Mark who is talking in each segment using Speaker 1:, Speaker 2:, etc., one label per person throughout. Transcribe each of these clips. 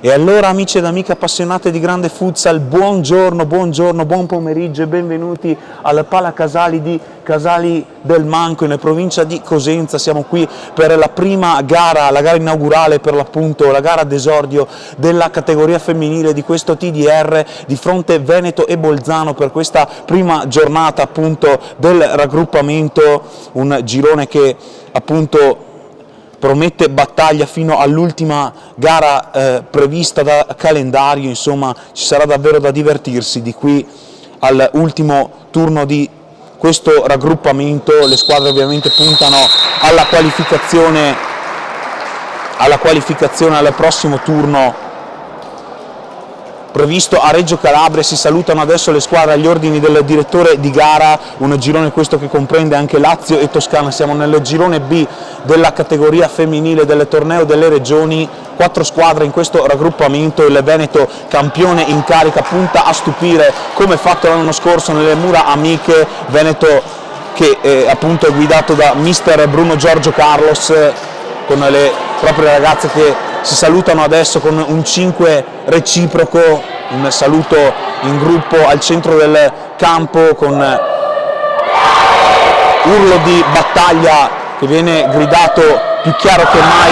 Speaker 1: E allora, amici ed amiche appassionate di grande futsal, buongiorno, buon pomeriggio e benvenuti al Pala Casali di Casali del Manco in provincia di Cosenza. Siamo qui per la prima gara, la gara inaugurale per l'appunto, la gara d'esordio della categoria femminile di questo TDR di fronte Veneto e Bolzano per questa prima giornata appunto del raggruppamento, un girone che appunto promette battaglia fino all'ultima gara prevista da calendario. Insomma, ci sarà davvero da divertirsi di qui all'ultimo turno di questo raggruppamento. Le squadre ovviamente puntano alla qualificazione al prossimo turno previsto a Reggio Calabria. Si salutano adesso le squadre agli ordini del direttore di gara, un girone questo che comprende anche Lazio e Toscana. Siamo nel girone B della categoria femminile del torneo delle regioni, 4 squadre in questo raggruppamento. Il Veneto, campione in carica, punta a stupire come fatto l'anno scorso nelle mura amiche. Veneto che appunto è guidato da mister Bruno Giorgio Carlos, con le proprie ragazze che si salutano adesso con un 5 reciproco, un saluto in gruppo al centro del campo con urlo di battaglia che viene gridato più chiaro che mai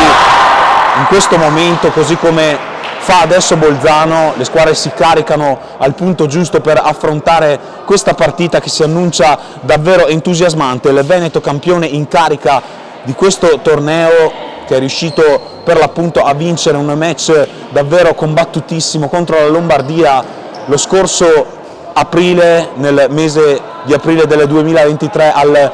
Speaker 1: in questo momento, così come fa adesso Bolzano. Le squadre si caricano al punto giusto per affrontare questa partita che si annuncia davvero entusiasmante. Il Veneto, campione in carica di questo torneo, che è riuscito per l'appunto a vincere un match davvero combattutissimo contro la Lombardia lo scorso aprile, nel mese di aprile del 2023 al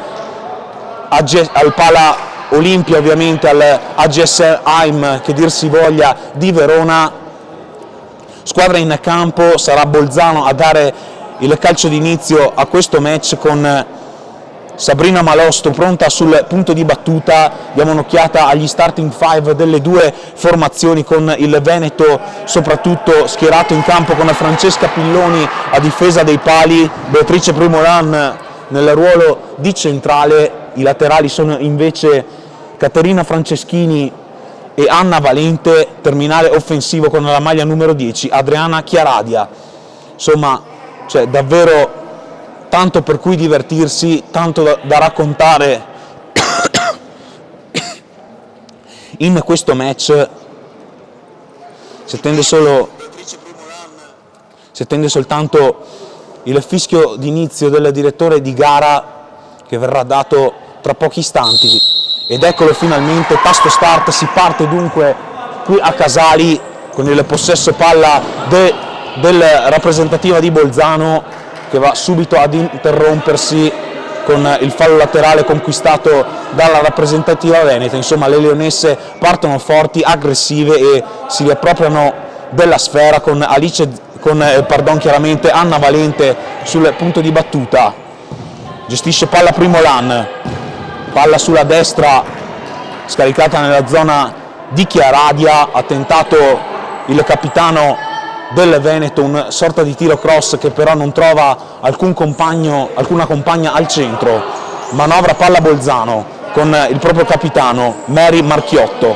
Speaker 1: Pala Olimpia, ovviamente al AGS Heim, che dir si voglia, di Verona. Squadra in campo sarà Bolzano a dare il calcio d'inizio a questo match con Sabrina Malosto pronta sul punto di battuta. Diamo un'occhiata agli starting five delle due formazioni, con il Veneto soprattutto schierato in campo con Francesca Pilloni a difesa dei pali, Beatrice Primolan nel ruolo di centrale. I laterali sono invece Caterina Franceschini e Anna Valente, terminale offensivo con la maglia numero 10 Adriana Chiaradia. Insomma, c'è davvero tanto per cui divertirsi, tanto da raccontare in questo match. Si attende soltanto il fischio d'inizio del direttore di gara, che verrà dato tra pochi istanti. Ed eccolo finalmente, tasto start, si parte dunque qui a Casali con il possesso palla del rappresentativa di Bolzano, che va subito ad interrompersi con il fallo laterale conquistato dalla rappresentativa veneta. Insomma, le leonesse partono forti, aggressive e si riappropriano della sfera con chiaramente Anna Valente sul punto di battuta. Gestisce palla Primolan, palla sulla destra scaricata nella zona di Chiaradia. Ha tentato il capitano del Veneto un sorta di tiro cross che però non trova alcuna compagna al centro. Manovra palla Bolzano con il proprio capitano Mary Marchiotto,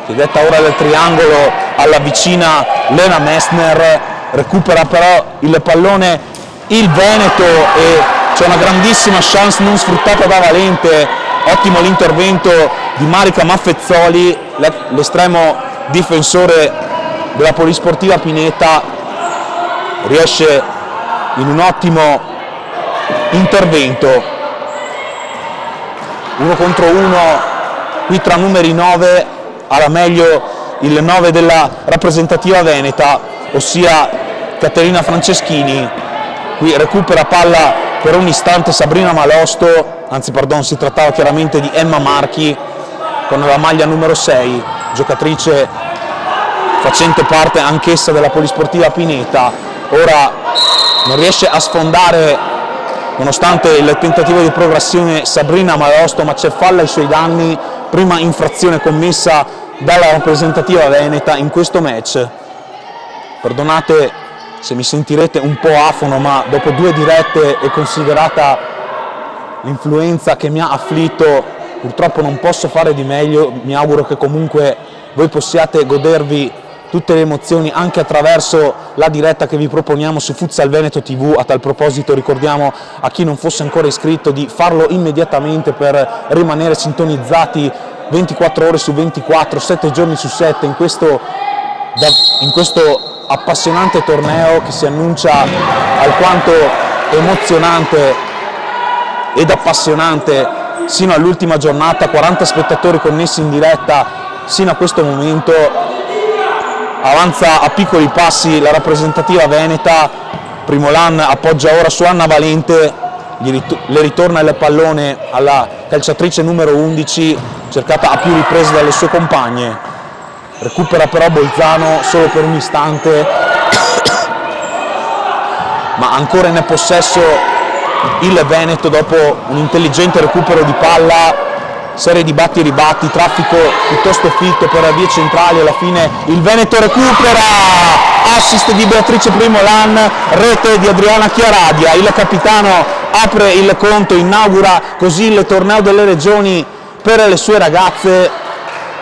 Speaker 1: che detta ora del triangolo alla vicina Lena Messner. Recupera però il pallone il Veneto e c'è una grandissima chance non sfruttata da Valente. Ottimo l'intervento di Marica Maffezzoli, l'estremo difensore della Polisportiva Pineta. Riesce in un ottimo intervento 1 contro 1 qui tra numeri 9, alla meglio il 9 della rappresentativa veneta, ossia Caterina Franceschini. Qui recupera palla per un istante Sabrina Malosto, si trattava chiaramente di Emma Marchi con la maglia numero 6, giocatrice facente parte anch'essa della Polisportiva Pineta. Ora non riesce a sfondare, nonostante il tentativo di progressione, Sabrina Malosto, ma c'è falla ai suoi danni, prima infrazione commessa dalla rappresentativa veneta in questo match. Perdonate se mi sentirete un po' afono, ma dopo 2 dirette e considerata l'influenza che mi ha afflitto, purtroppo non posso fare di meglio. Mi auguro che comunque voi possiate godervi tutte le emozioni anche attraverso la diretta che vi proponiamo su Futsal Veneto TV. A tal proposito ricordiamo a chi non fosse ancora iscritto di farlo immediatamente per rimanere sintonizzati 24 ore su 24, 7 giorni su 7 in questo appassionante torneo che si annuncia alquanto emozionante ed appassionante sino all'ultima giornata. 40 spettatori connessi in diretta sino a questo momento. Avanza a piccoli passi la rappresentativa veneta. Primolan appoggia ora su Anna Valente, le ritorna il pallone alla calciatrice numero 11, cercata a più riprese dalle sue compagne. Recupera però Bolzano solo per un istante, ma ancora in possesso il Veneto dopo un intelligente recupero di palla. Serie di batti e ribatti, traffico piuttosto fitto per le vie centrali. Alla fine il Veneto recupera, assist di Beatrice Primolan, rete di Adriana Chiaradia. Il capitano apre il conto, inaugura così il torneo delle regioni per le sue ragazze.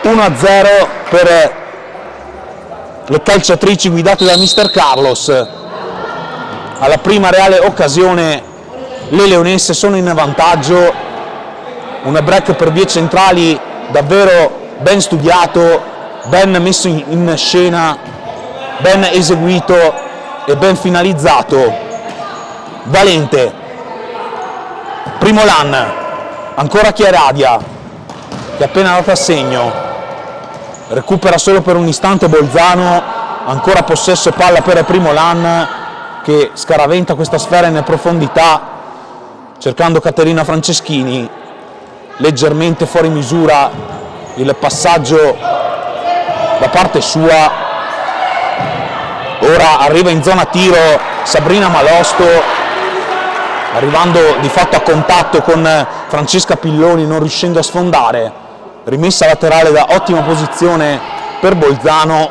Speaker 1: 1-0 per le calciatrici guidate da Mister Carlos. Alla prima reale occasione le leonesse sono in vantaggio. Un break per vie centrali davvero ben studiato, ben messo in scena, ben eseguito e ben finalizzato. Valente, Primolan, ancora Chiaradia che ha appena dato a segno, recupera solo per un istante Bolzano, ancora possesso palla per Primolan che scaraventa questa sfera in profondità cercando Caterina Franceschini. Leggermente fuori misura il passaggio da parte sua. Ora arriva in zona tiro Sabrina Malosto, arrivando di fatto a contatto con Francesca Pilloni, non riuscendo a sfondare. Rimessa laterale da ottima posizione per Bolzano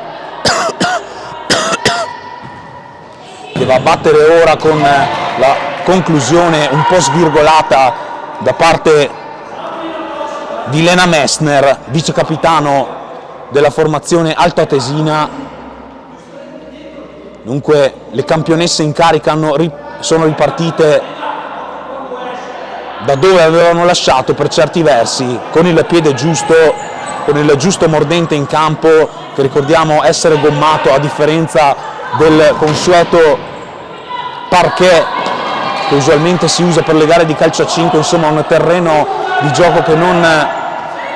Speaker 1: che va a battere ora con la conclusione un po' svirgolata da parte di Lena Messner, vice capitano della formazione altoatesina. Dunque le campionesse in carica sono ripartite da dove avevano lasciato per certi versi, con il piede giusto, con il giusto mordente in campo, che ricordiamo essere gommato a differenza del consueto parquet che usualmente si usa per le gare di calcio a 5, insomma un terreno di gioco che non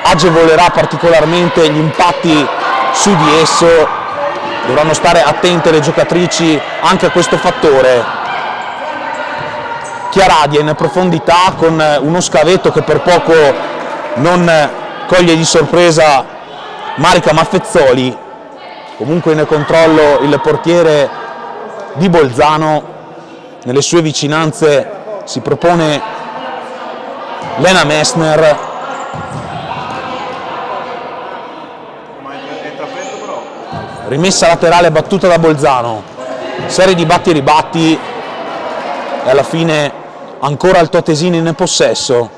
Speaker 1: agevolerà particolarmente gli impatti su di esso. Dovranno stare attente le giocatrici anche a questo fattore. Chiaradia in profondità con uno scavetto che per poco non coglie di sorpresa Marica Maffezzoli. Comunque in controllo il portiere di Bolzano, nelle sue vicinanze si propone Lena Messner. Rimessa laterale battuta da Bolzano, serie di batti e ribatti e alla fine ancora altoatesini in possesso.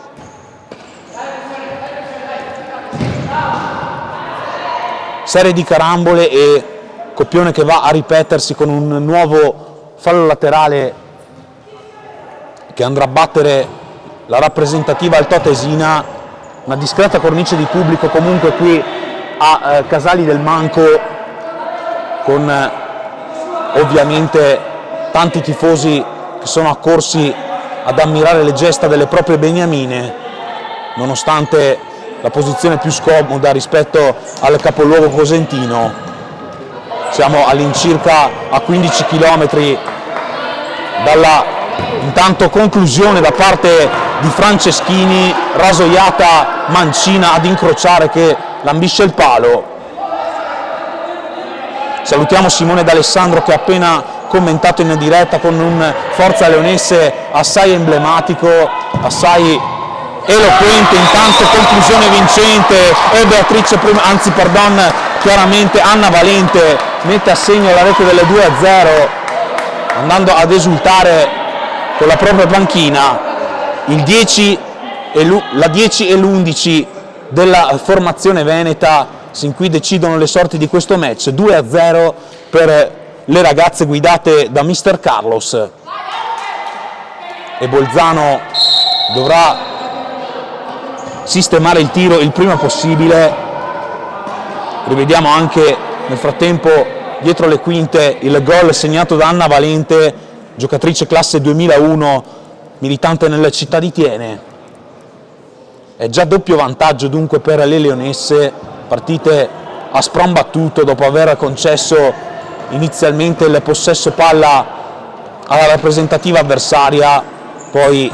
Speaker 1: Serie di carambole e coppione che va a ripetersi con un nuovo fallo laterale che andrà a battere la rappresentativa altoatesina. Una discreta cornice di pubblico comunque qui a Casali del Manco, con ovviamente tanti tifosi che sono accorsi ad ammirare le gesta delle proprie beniamine, nonostante la posizione più scomoda rispetto al capoluogo cosentino. Siamo all'incirca a 15 km dalla intanto conclusione da parte di Franceschini, rasoiata Mancina ad incrociare che lambisce il palo. Salutiamo Simone D'Alessandro che ha appena commentato in diretta con un Forza Leonesse assai emblematico, assai eloquente. Intanto conclusione vincente e Beatrice, chiaramente Anna Valente mette a segno la rete delle 2-0, andando ad esultare con la propria panchina. La 10 e l'11 della formazione veneta sin qui decidono le sorti di questo match. 2-0 per le ragazze guidate da Mr. Carlos, e Bolzano dovrà sistemare il tiro il prima possibile. Rivediamo anche nel frattempo dietro le quinte il gol segnato da Anna Valente, giocatrice classe 2001, militante nella città di Thiene. È già doppio vantaggio dunque per le leonesse, partite a spron battuto dopo aver concesso inizialmente il possesso palla alla rappresentativa avversaria, poi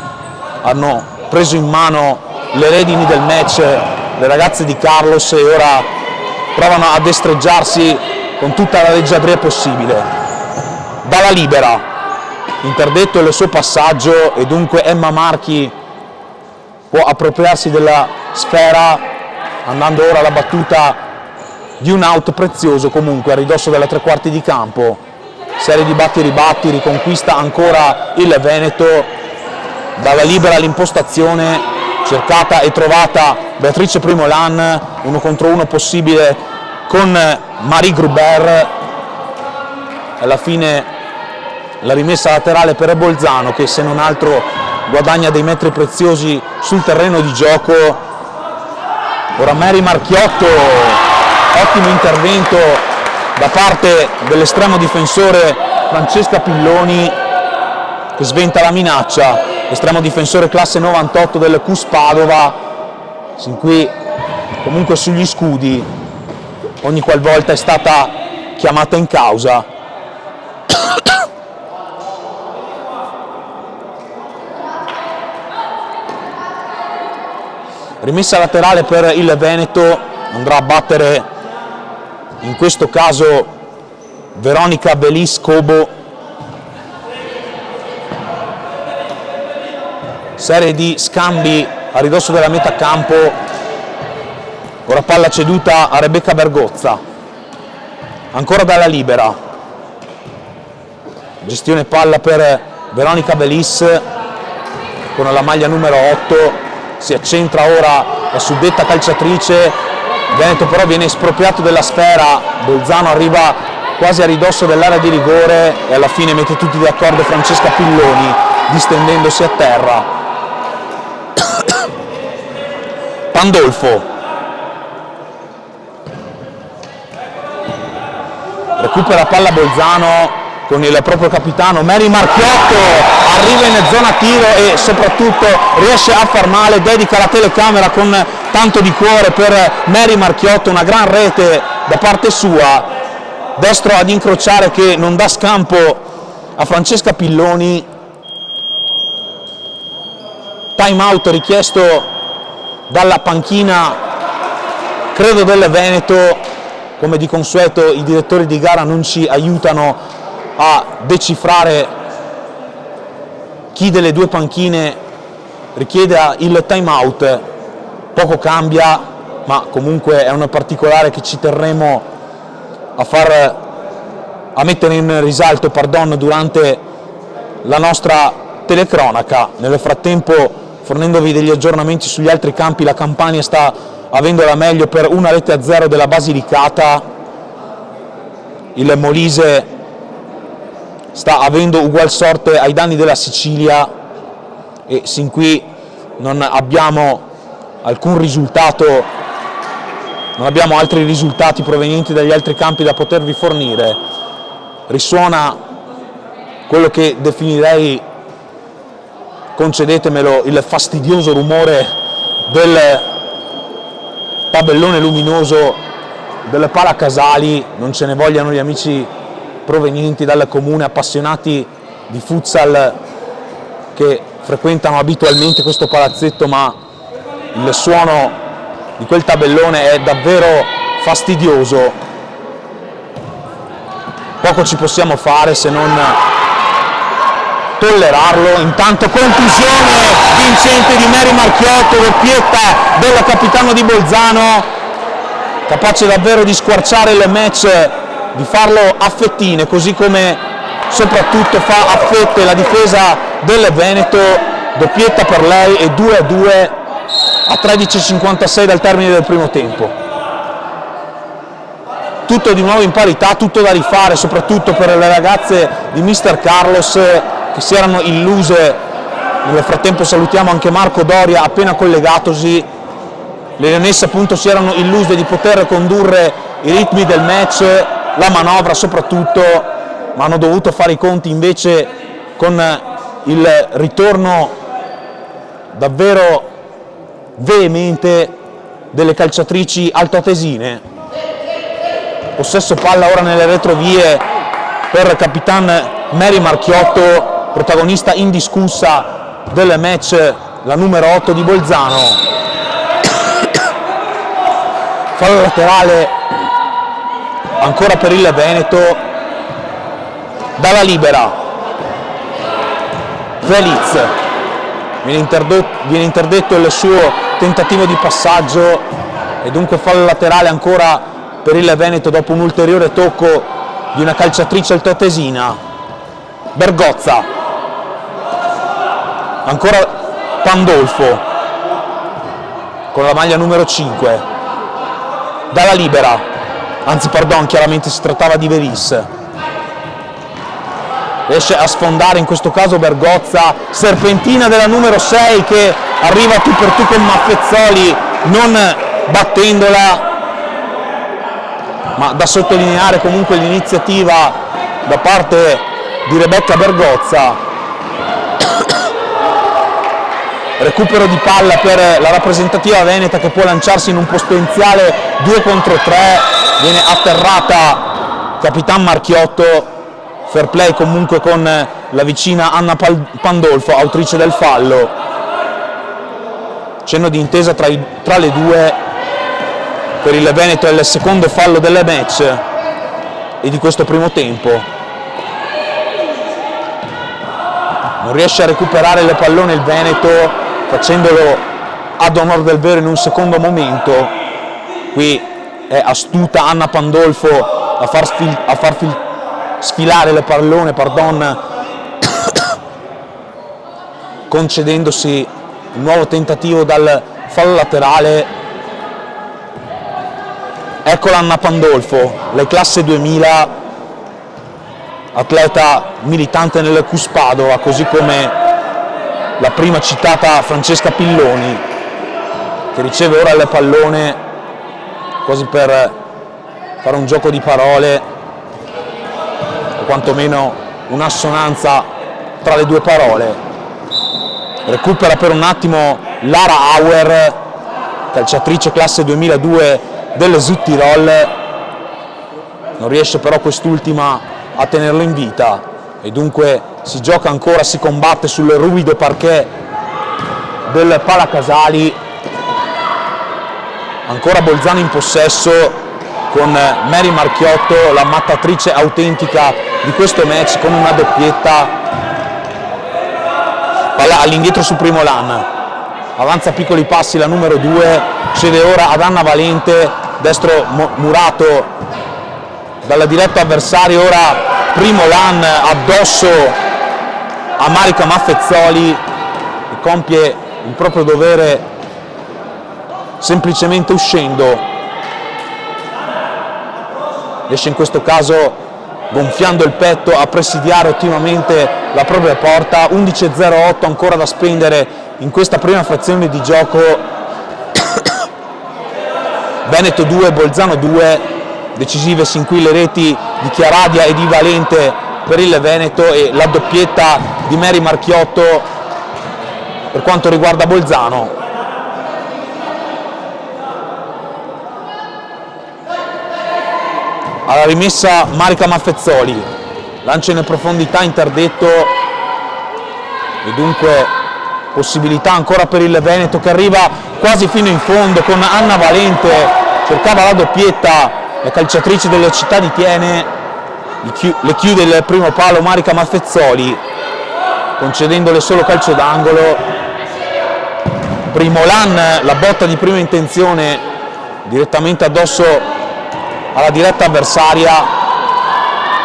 Speaker 1: hanno preso in mano le redini del match le ragazze di Carlos e ora provano a destreggiarsi con tutta la leggiadria possibile. Dalla libera, interdetto il suo passaggio, e dunque Emma Marchi può appropriarsi della sfera, andando ora alla battuta di un out prezioso comunque a ridosso della tre quarti di campo. Serie di batti e ribatti, riconquista ancora il Veneto. Dalla libera l'impostazione, cercata e trovata Beatrice Primolan, 1 contro 1 possibile con Marie Gruber. Alla fine la rimessa laterale per Bolzano, che se non altro guadagna dei metri preziosi sul terreno di gioco. Ora Mary Marchiotto, ottimo intervento da parte dell'estremo difensore Francesca Pilloni, che sventa la minaccia. Estremo difensore classe 98 del CUS Padova, sin qui comunque sugli scudi ogni qualvolta è stata chiamata in causa. Rimessa laterale per il Veneto, andrà a battere in questo caso Veronica Belis Cobo. Serie di scambi a ridosso della metà campo, ora palla ceduta a Rebecca Bergozza, ancora dalla libera, gestione palla per Veronica Belis con la maglia numero 8, si accentra ora la suddetta calciatrice. Veneto però viene espropriato della sfera, Bolzano arriva quasi a ridosso dell'area di rigore e alla fine mette tutti d'accordo Francesca Pilloni, distendendosi a terra. Pandolfo recupera palla Bolzano con il proprio capitano Mary Marchiotto, arriva in zona tiro e soprattutto riesce a far male, dedica la telecamera con tanto di cuore per Mary Marchiotto, una gran rete da parte sua, destro ad incrociare che non dà scampo a Francesca Pilloni. Time out richiesto dalla panchina, credo, del Veneto. Come di consueto i direttori di gara non ci aiutano a decifrare chi delle due panchine richiede il time out. Poco cambia, ma comunque è un particolare che ci terremo a mettere in risalto durante la nostra telecronaca. Nel frattempo, fornendovi degli aggiornamenti sugli altri campi, la Campania sta avendo la meglio per 1-0 della Basilicata. Il Molise sta avendo ugual sorte ai danni della Sicilia e sin qui non abbiamo alcun risultato, non abbiamo altri risultati provenienti dagli altri campi da potervi fornire. Risuona quello che definirei, concedetemelo, il fastidioso rumore del tabellone luminoso del Palacasali. Non ce ne vogliano gli amici provenienti dal comune, appassionati di futsal che frequentano abitualmente questo palazzetto, ma il suono di quel tabellone è davvero fastidioso. Poco ci possiamo fare se non tollerarlo. Intanto conclusione vincente di Mary Marchiotto, doppietta del capitano di Bolzano, capace davvero di squarciare il match, di farlo a fettine, così come soprattutto fa a fette la difesa del Veneto. Doppietta per lei e 2-2 a 13:56 dal termine del primo tempo. tutto di nuovo in parità, tutto da rifare, soprattutto per le ragazze di Mister Carlos che si erano illuse. Nel frattempo salutiamo anche Marco Doria appena collegatosi. Le leonesse appunto si erano illuse di poter condurre i ritmi del match, la manovra soprattutto, ma hanno dovuto fare i conti invece con il ritorno davvero veemente delle calciatrici altoatesine. Possesso palla ora nelle retrovie per capitan Mary Marchiotto, protagonista indiscussa del match, la numero 8 di Bolzano. Fallo laterale ancora per il Veneto, dalla libera Feliz, viene interdetto il suo tentativo di passaggio e dunque fallo laterale ancora per il Veneto dopo un ulteriore tocco di una calciatrice altoatesina. Bergozza, ancora Pandolfo con la maglia numero 5, dalla libera, anzi pardon, chiaramente si trattava di Veris. Riesce a sfondare in questo caso Bergozza, serpentina della numero 6 che arriva tu per tu con Maffezzoli, non battendola, ma da sottolineare comunque l'iniziativa da parte di Rebecca Bergozza. Recupero di palla per la rappresentativa veneta che può lanciarsi in un potenziale 2 contro 3, viene atterrata capitan Marchiotto. Fair play comunque con la vicina Anna Pandolfo, autrice del fallo. Cenno di intesa tra le due. Per il Veneto è il secondo fallo del match e di questo primo tempo. Non riesce a recuperare le pallone il Veneto, facendolo ad onor del vero in un secondo momento. Qui è astuta Anna Pandolfo a far sfilare le pallone, concedendosi un nuovo tentativo dal fallo laterale. Eccola Anna Pandolfo, lei classe 2000, atleta militante nel Cuspadova, così come la prima citata Francesca Pilloni, che riceve ora il pallone quasi per fare un gioco di parole, o quantomeno un'assonanza tra le due parole. Recupera per un attimo Lara Auer, calciatrice classe 2002 del Südtirol, non riesce però quest'ultima a tenerlo in vita e dunque si gioca ancora, si combatte sul ruvido parquet del Palacasali. Ancora Bolzano in possesso con Mary Marchiotto, la mattatrice autentica di questo match, con una doppietta. Palla all'indietro su Primolan, avanza a piccoli passi la numero 2, cede ora ad Anna Valente, destro murato dalla diretta avversaria. Ora Primolan addosso a Marica Maffezzoli, che compie il proprio dovere semplicemente uscendo. Riesce in questo caso, gonfiando il petto, a presidiare ottimamente la propria porta. 11:08 ancora da spendere in questa prima frazione di gioco. Veneto 2, Bolzano 2, decisive sin qui le reti di Chiaradia e di Valente per il Veneto e la doppietta di Mary Marchiotto per quanto riguarda Bolzano. Alla rimessa Marica Maffezzoli, lancia in profondità interdetto e dunque possibilità ancora per il Veneto, che arriva quasi fino in fondo con Anna Valente, cercava la doppietta, la calciatrice della città di Tiene, le chiude il primo palo Marica Maffezzoli, concedendole solo calcio d'angolo. Primolan, la botta di prima intenzione direttamente addosso alla diretta avversaria.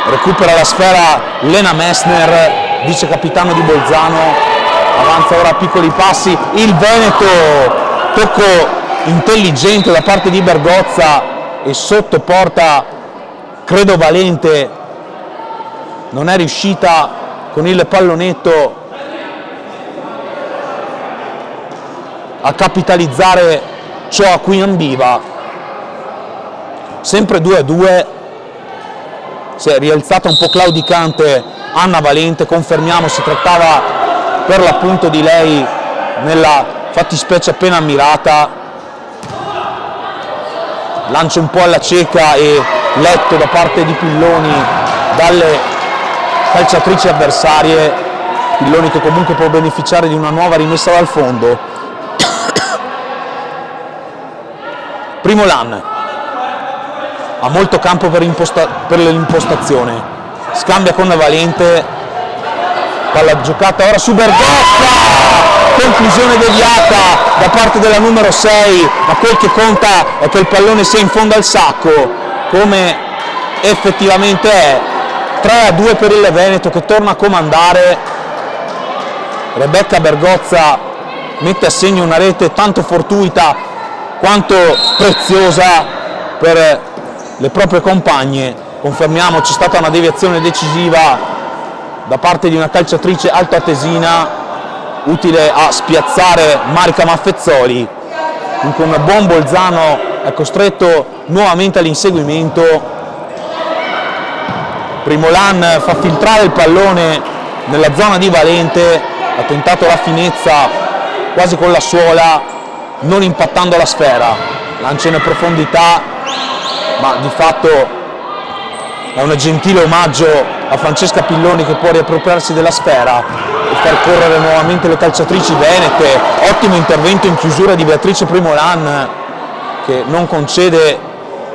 Speaker 1: Recupera la sfera Lena Messner, vice capitano di Bolzano, avanza ora a piccoli passi il Veneto, tocco intelligente da parte di Bergozza e sotto porta credo Valente non è riuscita con il pallonetto a capitalizzare ciò a cui ambiva. Sempre 2-2, si è rialzata un po' claudicante Anna Valente, confermiamo si trattava per l'appunto di lei nella fattispecie appena ammirata. Lancio un po' alla cieca e letto da parte di Pilloni dalle calciatrici avversarie, Pilloni che comunque può beneficiare di una nuova rimessa dal fondo. Primo LAN ha molto campo per l'impostazione, scambia con Valente, palla giocata ora su Bergozza, conclusione deviata da parte della numero 6, ma quel che conta è che il pallone sia in fondo al sacco, come effettivamente è. 3-2 per il Veneto che torna a comandare. Rebecca Bergozza mette a segno una rete tanto fortuita quanto preziosa per le proprie compagne. Confermiamo, c'è stata una deviazione decisiva da parte di una calciatrice altoatesina utile a spiazzare Marica Maffezzoli. Dunque un buon Bolzano è costretto nuovamente all'inseguimento. Primo LAN fa filtrare il pallone nella zona di Valente, ha tentato la finezza quasi con la suola, non impattando la sfera. Lancia in profondità, ma di fatto è un gentile omaggio a Francesca Pilloni che può riappropriarsi della sfera e far correre nuovamente le calciatrici venete. Ottimo intervento in chiusura di Beatrice Primo LAN che non concede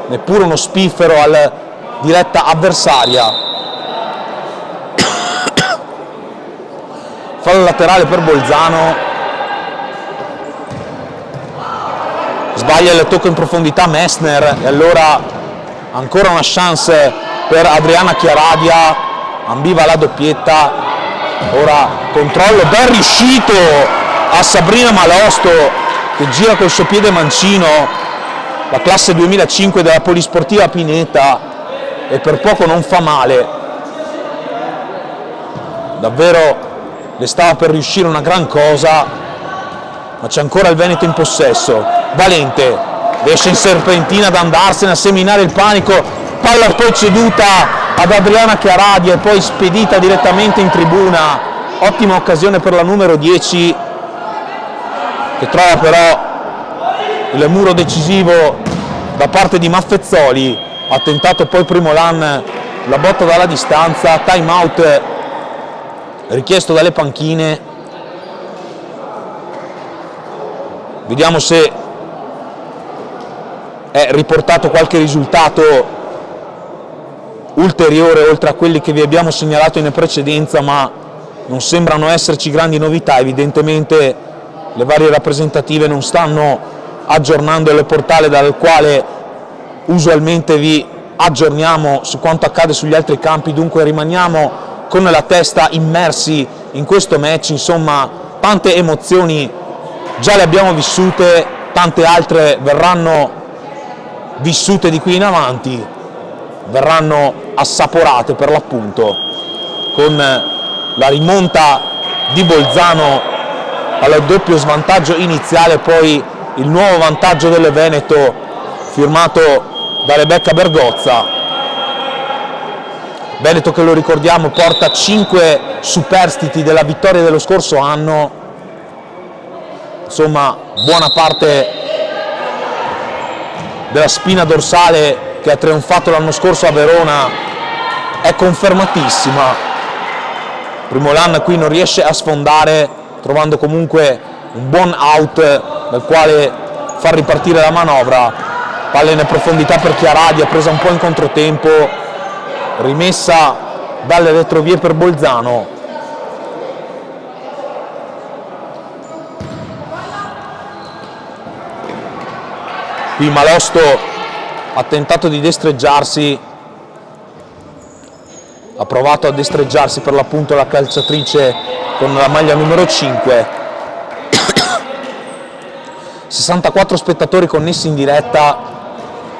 Speaker 1: neppure uno spiffero alla diretta avversaria. Fallo laterale per Bolzano, sbaglia il tocco in profondità Messner e allora ancora una chance per Adriana Chiaradia, ambiva la doppietta. Ora controllo ben riuscito a Sabrina Malosto che gira col suo piede mancino, la classe 2005 della Polisportiva Pineta, e per poco non fa male. Davvero le stava per riuscire una gran cosa, ma c'è ancora il Veneto in possesso. Valente riesce in serpentina ad andarsene a seminare il panico, palla poi ceduta ad Adriana Chiaradia e poi spedita direttamente in tribuna. Ottima occasione per la numero 10 che trova però il muro decisivo da parte di Maffezzoli. Ha tentato poi Primo LAN la botta dalla distanza, time out richiesto dalle panchine. Vediamo se è riportato qualche risultato ulteriore oltre a quelli che vi abbiamo segnalato in precedenza, ma non sembrano esserci grandi novità. Evidentemente le varie rappresentative non stanno aggiornando il portale dal quale usualmente vi aggiorniamo su quanto accade sugli altri campi, dunque rimaniamo con la testa immersi in questo match. Insomma, tante emozioni già le abbiamo vissute, tante altre verranno vissute di qui in avanti, verranno assaporate per l'appunto, con la rimonta di Bolzano al doppio svantaggio iniziale, poi il nuovo vantaggio del Veneto firmato da Rebecca Bergozza. Veneto che, lo ricordiamo, porta 5 superstiti della vittoria dello scorso anno. Insomma, buona parte della spina dorsale che ha trionfato l'anno scorso a Verona è confermatissima. Primo LAN qui non riesce a sfondare, trovando comunque un buon out dal quale far ripartire la manovra. Palla in profondità per Chiaradia, presa un po' in controtempo, rimessa dalle retrovie per Bolzano. Qui Malosto ha tentato di destreggiarsi, ha provato a destreggiarsi per l'appunto la calciatrice con la maglia numero 5. 64 spettatori connessi in diretta,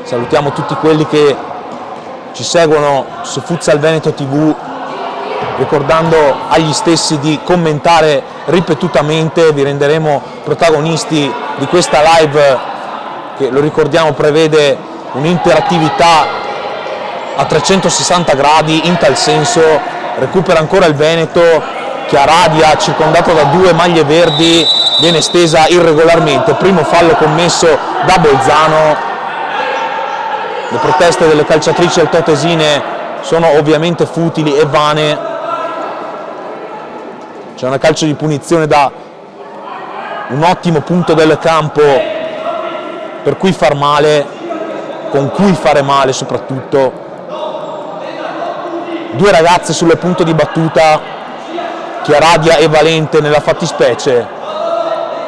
Speaker 1: salutiamo tutti quelli che ci seguono su Futsal Veneto TV, ricordando agli stessi di commentare ripetutamente. Vi renderemo protagonisti di questa live che, lo ricordiamo, prevede un'interattività a 360 gradi. In tal senso recupera ancora il Veneto. Chiaradia, circondato da 2 maglie verdi, viene stesa irregolarmente. Primo fallo commesso da Bolzano. Le proteste delle calciatrici altoatesine sono ovviamente futili e vane. C'è una calcio di punizione da un ottimo punto del campo per cui far male, con cui fare male soprattutto. 2 ragazze sul punto di battuta, Chiaradia e Valente nella fattispecie,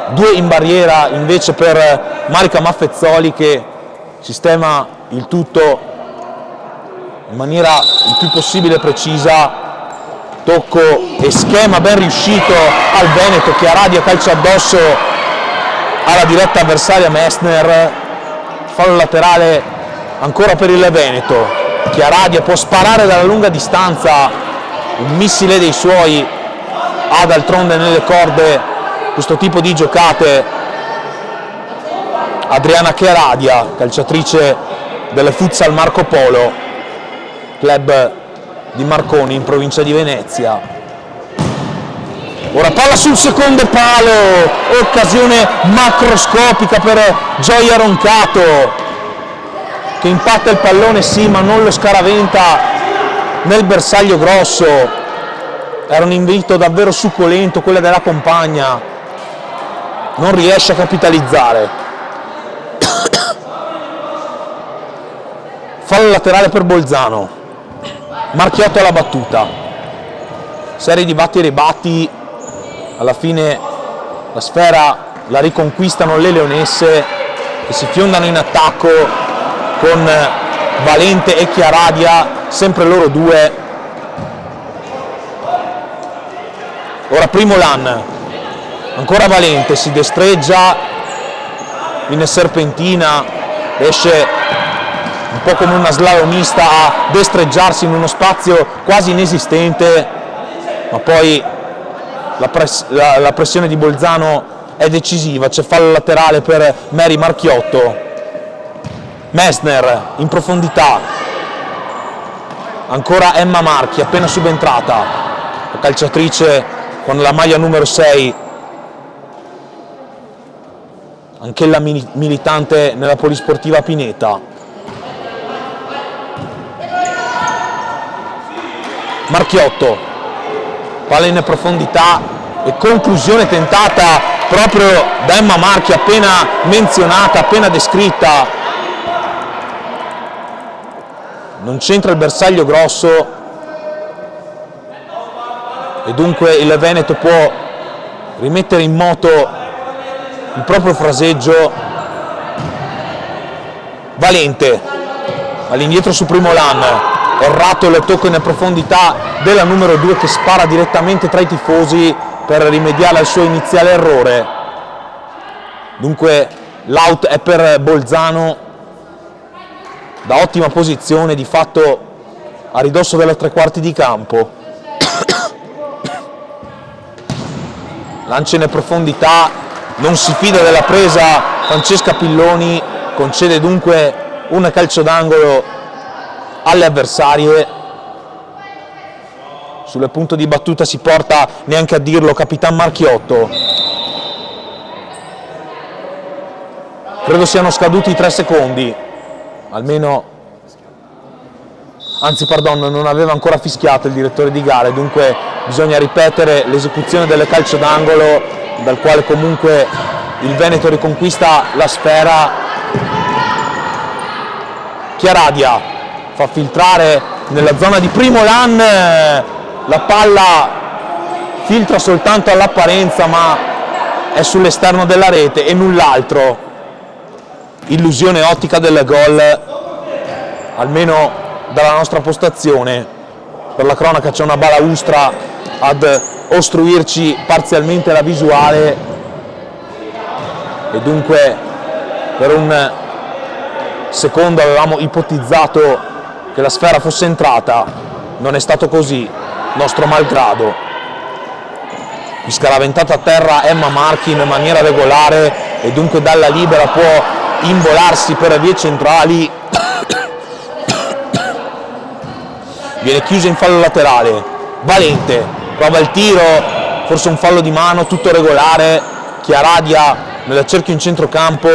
Speaker 1: 2 in barriera invece per Marica Maffezzoli, che sistema il tutto in maniera il più possibile precisa. Tocco e schema ben riuscito al Veneto. Chiaradia calcia addosso alla diretta avversaria Messner. Fallo laterale ancora per il Veneto. Chiaradia può sparare dalla lunga distanza, un missile dei suoi ha d'altronde nelle corde questo tipo di giocate. Adriana Chiaradia, calciatrice del Futsal Marco Polo, club di Marconi in provincia di Venezia. Ora palla sul secondo palo, occasione macroscopica per Gioia Roncato, che impatta il pallone sì, ma non lo scaraventa nel bersaglio grosso. Era un invito davvero succolento, quella della compagna, non riesce a capitalizzare. Fallo laterale per Bolzano. Marchiotto alla battuta. Serie di batti e ribatti. Alla fine la sfera la riconquistano le leonesse, che si fiondano in attacco con Valente e Chiaradia, sempre loro 2. Ora primo Lan, ancora Valente, si destreggia, viene serpentina, riesce un po' come una slalomista a destreggiarsi in uno spazio quasi inesistente, ma poi la pressione di Bolzano è decisiva. C'è fallo laterale per Mary Marchiotto. Messner in profondità, ancora Emma Marchi appena subentrata, la calciatrice con la maglia numero 6, anch'ella militante nella polisportiva Pineta. Marchiotto, palla in profondità e conclusione tentata proprio da Emma Marchi, appena menzionata, appena descritta. Non c'entra il bersaglio grosso e dunque il Veneto può rimettere in moto il proprio fraseggio. Valente all'indietro su primo Lan, errato il tocco in profondità della numero 2, che spara direttamente tra i tifosi per rimediare al suo iniziale errore. Dunque l'out è per Bolzano, da ottima posizione, di fatto a ridosso della 3/4 di campo. Lancia in profondità, non si fida della presa Francesca Pilloni, concede dunque un calcio d'angolo alle avversarie. Sul punto di battuta si porta, neanche a dirlo, Capitan Marchiotto. Credo siano scaduti i 3 secondi, almeno, anzi pardon, non aveva ancora fischiato il direttore di gare, dunque bisogna ripetere l'esecuzione del calcio d'angolo, dal quale comunque il Veneto riconquista la sfera. Chiaradia fa filtrare nella zona di primo Lan, la palla filtra soltanto all'apparenza, ma è sull'esterno della rete e null'altro. Illusione ottica del gol, almeno dalla nostra postazione. Per la cronaca c'è una balaustra ad ostruirci parzialmente la visuale e dunque per un secondo avevamo ipotizzato che la sfera fosse entrata, non è stato così, nostro malgrado. Qui scaraventata a terra Emma Marchi in maniera regolare e dunque dalla libera può involarsi per le vie centrali. Viene chiusa in fallo laterale, Valente prova il tiro, forse un fallo di mano, tutto regolare. Chiaradia nel cerchio in centrocampo,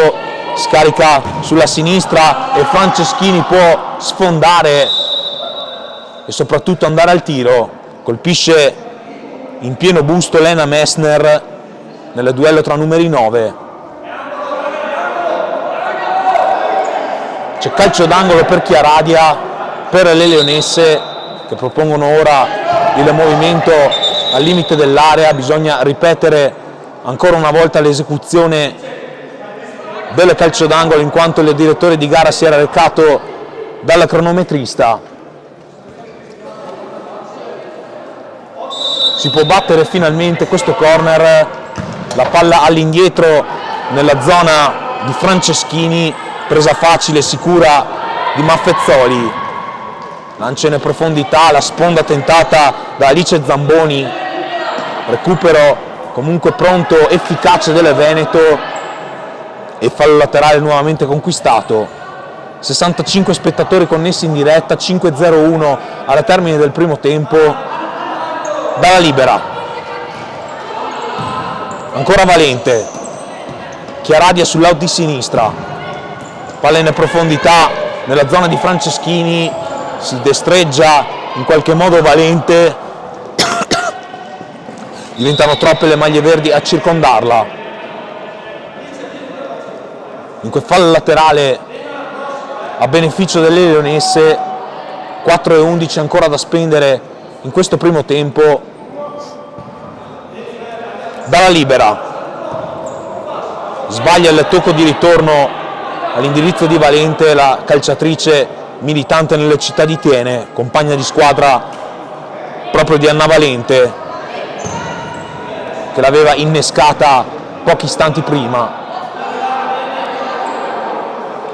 Speaker 1: scarica sulla sinistra e Franceschini può sfondare e soprattutto andare al tiro. Colpisce in pieno busto Lena Messner nel duello tra numeri 9. C'è calcio d'angolo per Chiaradia, per le leonesse che propongono ora il movimento al limite dell'area. Bisogna ripetere ancora una volta l'esecuzione del calcio d'angolo in quanto il direttore di gara si era recato dal cronometrista. Si può battere finalmente questo corner, la palla all'indietro nella zona di Franceschini, presa facile e sicura di Maffezzoli. Lancia in profondità, la sponda tentata da Alice Zamboni, recupero comunque pronto, efficace del Veneto e fallo laterale nuovamente conquistato. 65 spettatori connessi in diretta, 5-0-1 alla termine del primo tempo. Dalla libera, ancora Valente, Chiaradia sull'out di sinistra, palla in profondità nella zona di Franceschini, si destreggia in qualche modo Valente, diventano troppe le maglie verdi a circondarla. In quel fallo laterale a beneficio delle leonesse, 4-11 ancora da spendere in questo primo tempo. Dalla libera, sbaglia il tocco di ritorno all'indirizzo di Valente, la calciatrice militante nelle città di Tiene, compagna di squadra proprio di Anna Valente, che l'aveva innescata pochi istanti prima.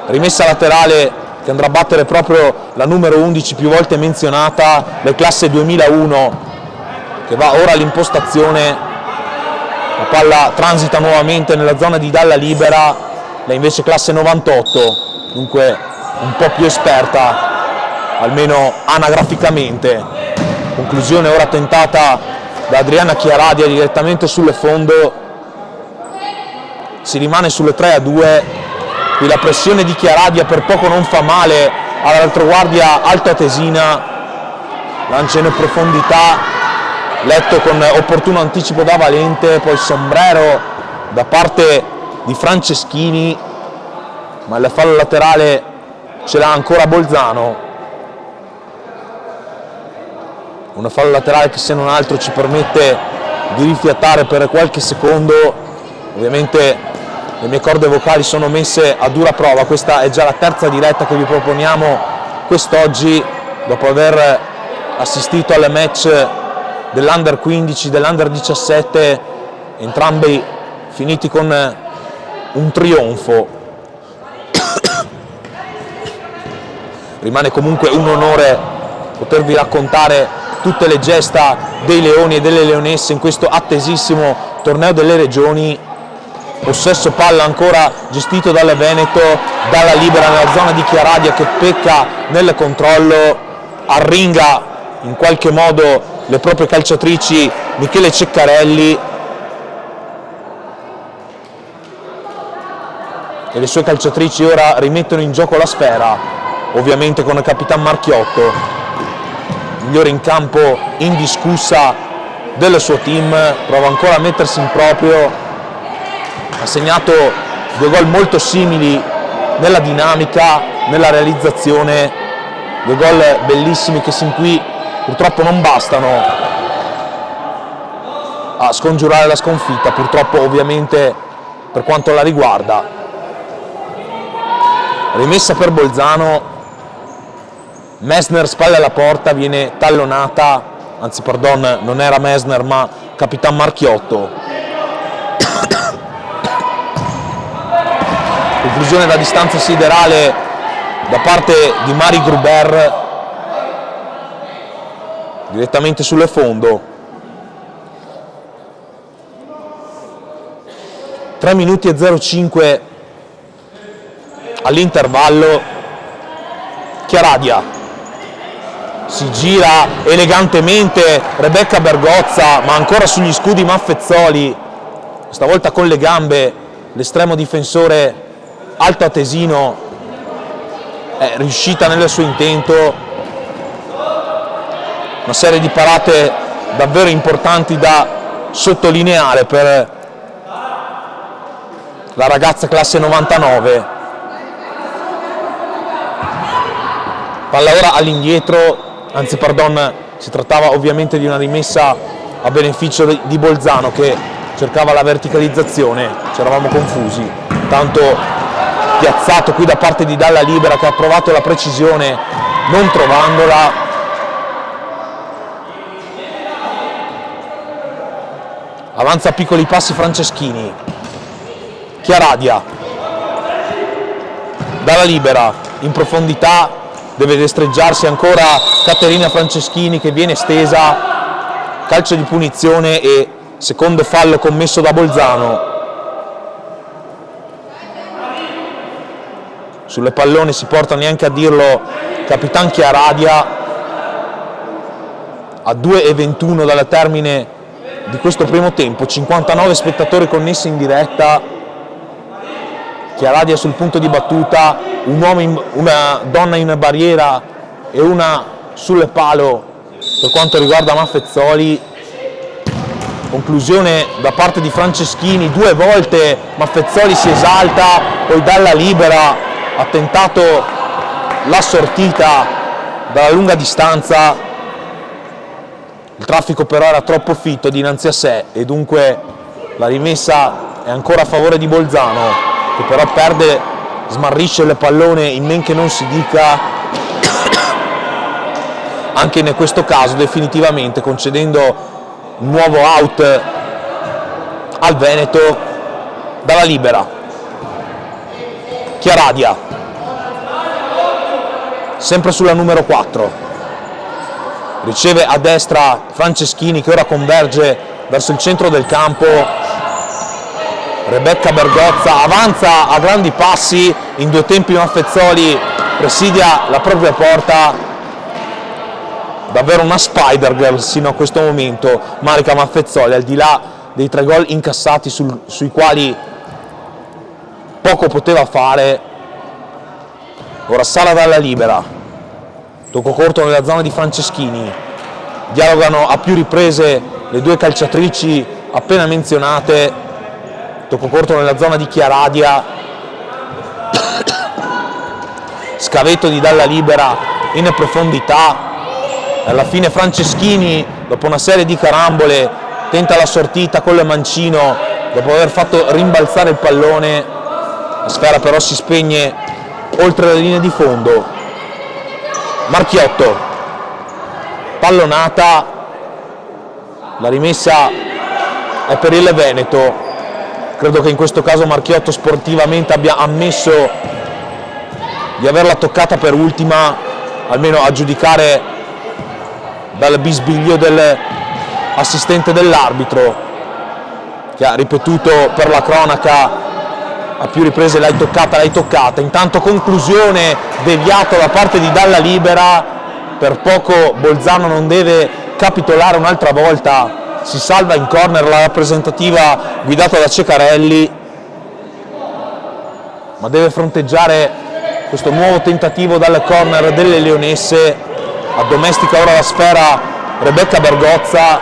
Speaker 1: Rimessa laterale che andrà a battere proprio la numero 11 più volte menzionata del classe 2001, che va ora all'impostazione. La palla transita nuovamente nella zona di Dalla Libera, lei invece classe 98, dunque un po' più esperta, almeno anagraficamente. Conclusione ora tentata da Adriana Chiaradia direttamente sul fondo, si rimane sulle 3-2, qui la pressione di Chiaradia per poco non fa male alla retroguardia altoatesina, lancia in profondità, letto con opportuno anticipo da Valente, poi sombrero da parte di Franceschini, ma il fallo laterale ce l'ha ancora Bolzano. Un fallo laterale che se non altro ci permette di rifiatare per qualche secondo. Ovviamente le mie corde vocali sono messe a dura prova, questa è già la terza diretta che vi proponiamo quest'oggi, dopo aver assistito alle match dell'Under 15, dell'Under 17, entrambi finiti con un trionfo. Rimane comunque un onore potervi raccontare tutte le gesta dei leoni e delle leonesse in questo attesissimo torneo delle regioni. Possesso palla ancora gestito dalle Veneto, Dalla Libera nella zona di Chiaradia che pecca nel controllo, arringa in qualche modo le proprie calciatrici Michele Ceccarelli e le sue calciatrici ora rimettono in gioco la sfera, ovviamente con il Capitan Marchiotto, migliore in campo indiscussa del suo team, prova ancora a mettersi in proprio, ha segnato 2 gol molto simili nella dinamica, nella realizzazione, 2 gol bellissimi che sin qui purtroppo non bastano a scongiurare la sconfitta, purtroppo ovviamente per quanto la riguarda. Rimessa per Bolzano, Messner spalla alla porta, viene tallonata, anzi pardon, non era Messner ma Capitan Marchiotto. Conclusione da distanza siderale da parte di Mari Gruber, direttamente sulle fondo. 3 minuti e 05 all'intervallo. Chiaradia si gira elegantemente Rebecca Bergozza, ma ancora sugli scudi Maffezzoli, stavolta con le gambe. L'estremo difensore altoatesino è riuscita nel suo intento. Una serie di parate davvero importanti da sottolineare per la ragazza classe 99. Palla ora all'indietro, anzi pardon, si trattava ovviamente di una rimessa a beneficio di Bolzano che cercava la verticalizzazione, ci eravamo confusi. Tanto piazzato qui da parte di Dalla Libera, che ha provato la precisione non trovandola. Avanza a piccoli passi Franceschini. Chiaradia, Dalla Libera in profondità, deve destreggiarsi ancora Caterina Franceschini, che viene stesa. Calcio di punizione e secondo fallo commesso da Bolzano. Sulle pallone si porta, neanche a dirlo, Capitan Chiaradia. A 2:21 dal termine di questo primo tempo, 59 spettatori connessi in diretta. Chiaradia sul punto di battuta, una donna in barriera e una sul palo per quanto riguarda Maffezzoli. Conclusione da parte di Franceschini, 2 volte Maffezzoli si esalta, poi Dalla Libera ha tentato la sortita dalla lunga distanza. Il traffico però era troppo fitto dinanzi a sé e dunque la rimessa è ancora a favore di Bolzano, che però perde, smarrisce il pallone in men che non si dica, anche in questo caso definitivamente concedendo un nuovo out al Veneto. Dalla Libera, Chiaradia, sempre sulla numero 4, riceve a destra Franceschini, che ora converge verso il centro del campo. Rebecca Bergozza avanza a grandi passi, in 2 tempi Maffezzoli presidia la propria porta. Davvero una Spider Girl sino a questo momento Marica Maffezzoli, al di là dei 3 gol incassati sui quali poco poteva fare. Ora Sara Dalla Libera, tocco corto nella zona di Franceschini, dialogano a più riprese le 2 calciatrici appena menzionate. Tocco corto nella zona di Chiaradia, scavetto di Dalla Libera in profondità. Alla fine Franceschini, dopo una serie di carambole, tenta la sortita con il mancino dopo aver fatto rimbalzare il pallone. La sfera però si spegne oltre le linee di fondo. Marchiotto, pallonata, la rimessa è per il Veneto. Credo che in questo caso Marchiotto sportivamente abbia ammesso di averla toccata per ultima, almeno a giudicare dal bisbiglio dell'assistente dell'arbitro, che ha ripetuto per la cronaca a più riprese: l'hai toccata. Intanto conclusione deviata da parte di Dalla Libera. Per poco Bolzano non deve capitolare un'altra volta. Si salva in corner la rappresentativa guidata da Ceccarelli, ma deve fronteggiare questo nuovo tentativo dal corner delle leonesse. Addomestica ora la sfera Rebecca Bergozza,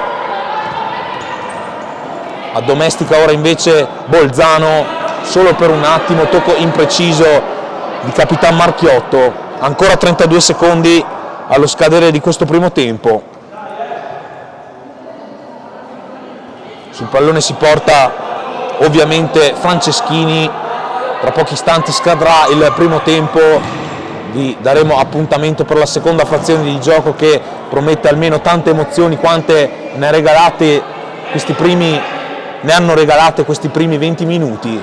Speaker 1: addomestica ora invece Bolzano, solo per un attimo, tocco impreciso di Capitan Marchiotto. Ancora 32 secondi allo scadere di questo primo tempo. Sul pallone si porta ovviamente Franceschini. Tra pochi istanti scadrà il primo tempo. Vi daremo appuntamento per la seconda frazione di gioco, che promette almeno tante emozioni quante ne hanno regalate questi primi 20 minuti.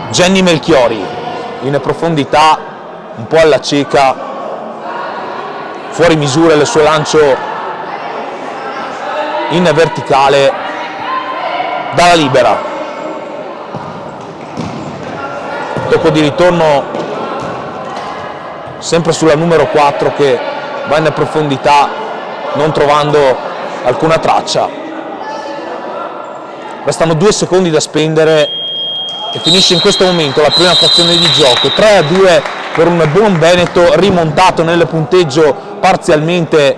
Speaker 1: Jenny Melchiori in profondità, un po' alla cieca, fuori misura il suo lancio in verticale dalla libera. Tocco di ritorno sempre sulla numero 4 che va in profondità non trovando alcuna traccia. Restano 2 secondi da spendere e finisce in questo momento la prima frazione di gioco. 3-2 per un buon Veneto, rimontato nel punteggio parzialmente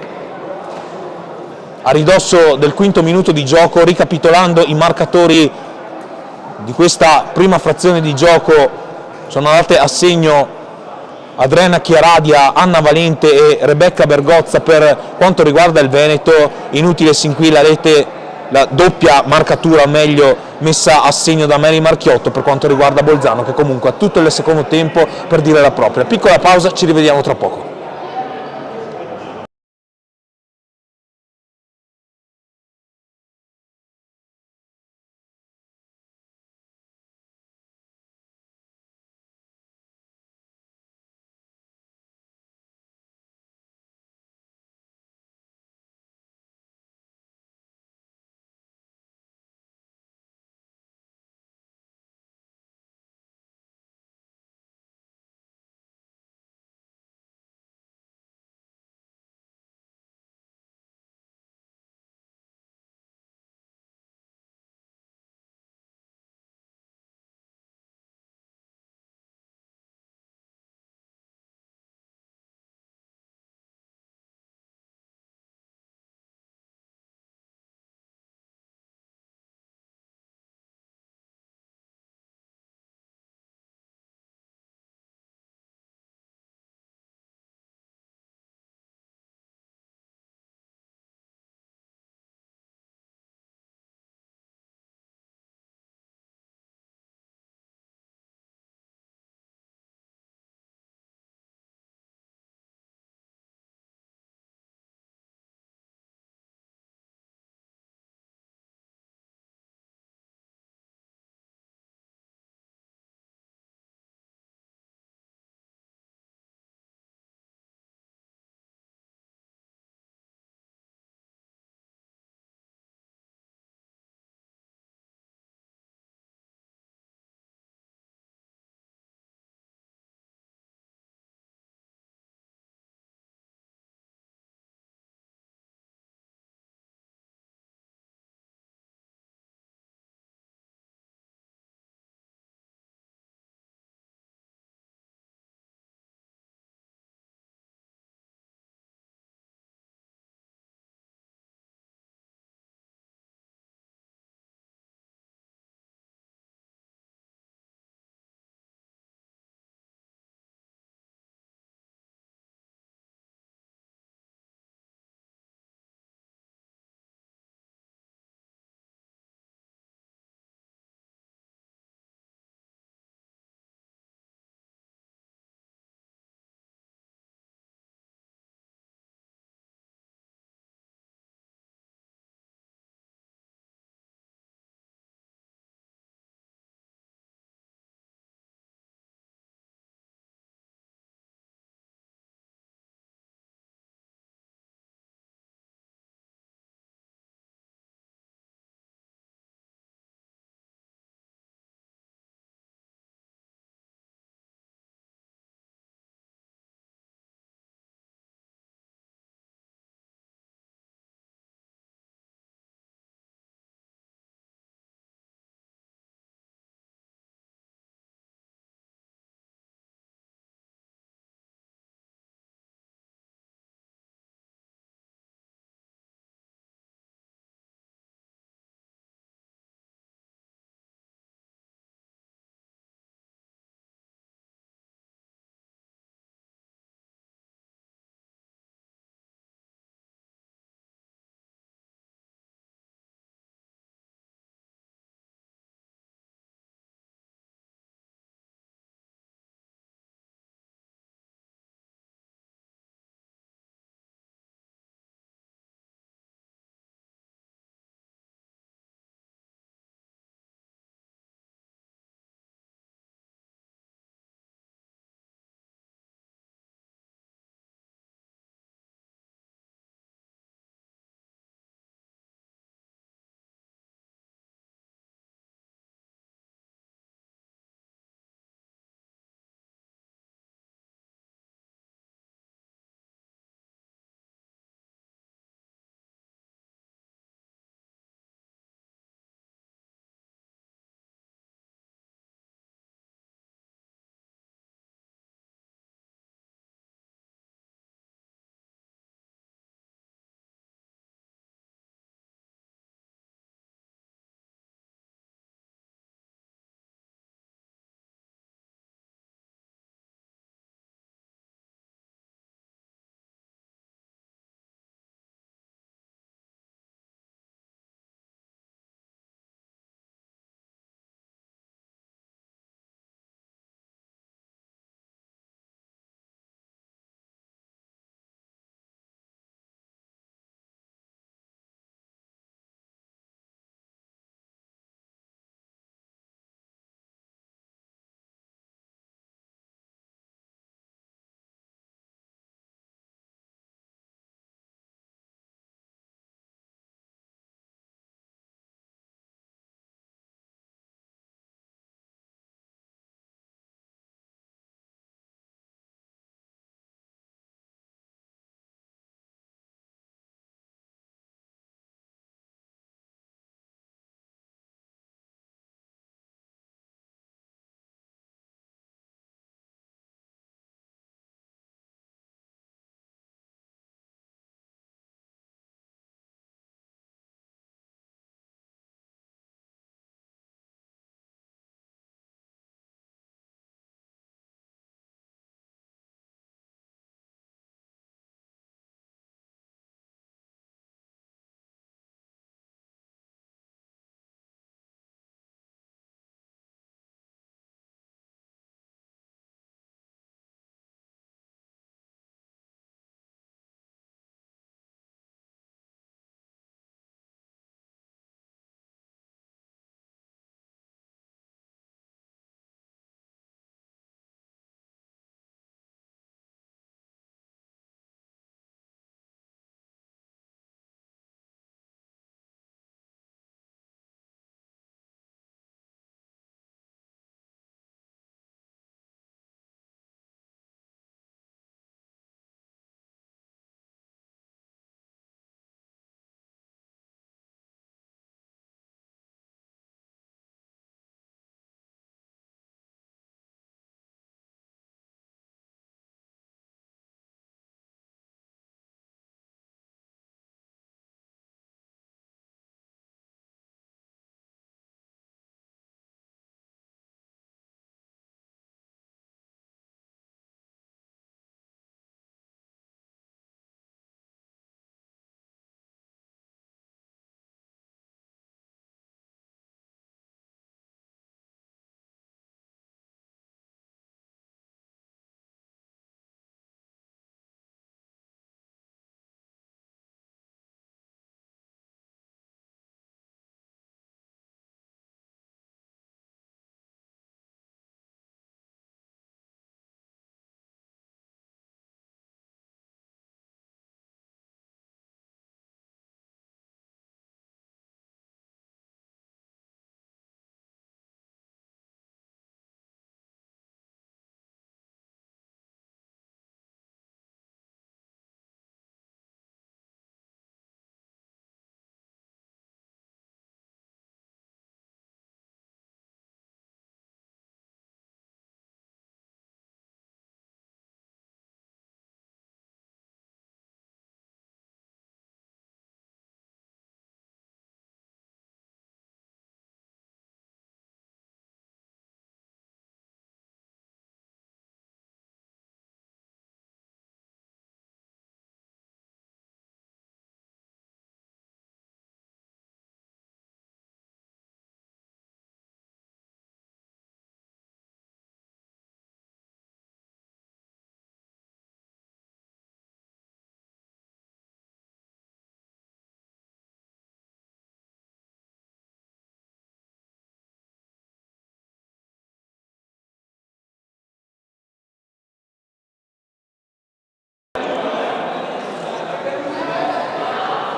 Speaker 1: a ridosso del quinto minuto di gioco. Ricapitolando i marcatori di questa prima frazione di gioco, sono andate a segno Adriana Chiaradia, Anna Valente e Rebecca Bergozza per quanto riguarda il Veneto. Inutile sin qui la doppia marcatura, o meglio messa a segno da Mary Marchiotto per quanto riguarda Bolzano, che comunque ha tutto il secondo tempo per dire la propria. Piccola pausa, ci rivediamo tra poco.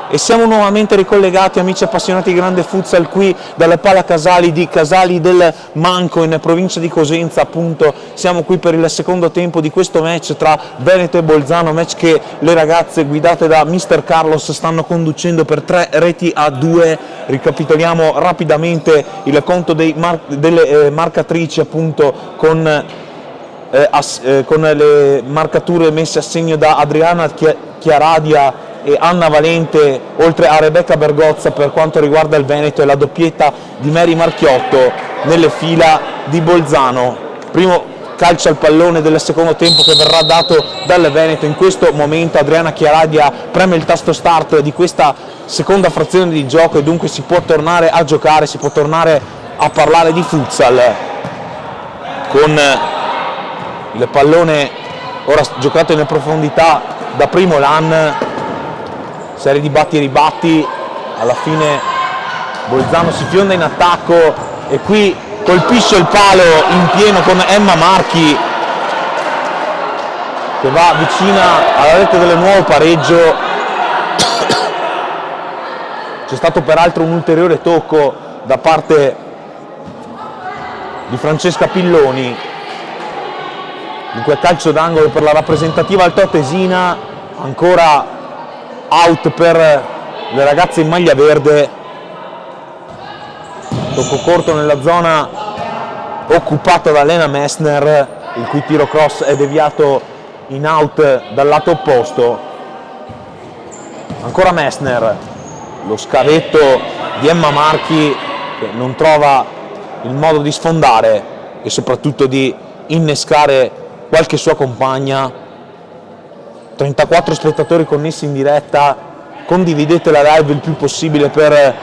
Speaker 1: E siamo nuovamente ricollegati, amici appassionati di grande futsal, qui dalle Pala Casali di Casali del Manco in provincia di Cosenza. Appunto siamo qui per il secondo tempo di questo match tra Veneto e Bolzano, match che le ragazze guidate da Mister Carlos stanno conducendo per 3-2. Ricapitoliamo rapidamente il conto delle marcatrici, appunto con le marcature messe a segno da Adriana Chiaradia e Anna Valente, oltre a Rebecca Bergozza per quanto riguarda il Veneto, e la doppietta di Mary Marchiotto nelle fila di Bolzano. Primo calcio al pallone del secondo tempo che verrà dato dal Veneto. In questo momento Adriana Chiaradia preme il tasto start di questa seconda frazione di gioco e dunque si può tornare a giocare, si può tornare a parlare di futsal, con il pallone ora giocato in profondità da Primo Lan. Serie di batti e ribatti, alla fine Bolzano si fionda in attacco e qui colpisce il palo in pieno con Emma Marchi che va vicina alla rete del nuovo pareggio. C'è stato peraltro un ulteriore tocco da parte di Francesca Pilloni. Dunque calcio d'angolo per la rappresentativa altoatesina, ancora out per le ragazze in maglia verde. Tocco corto nella zona occupata da Lena Messner, il cui tiro cross è deviato in out dal lato opposto. Ancora Messner, lo scavetto di Emma Marchi che non trova il modo di sfondare e soprattutto di innescare qualche sua compagna. 34 spettatori connessi in diretta, condividete la live il più possibile per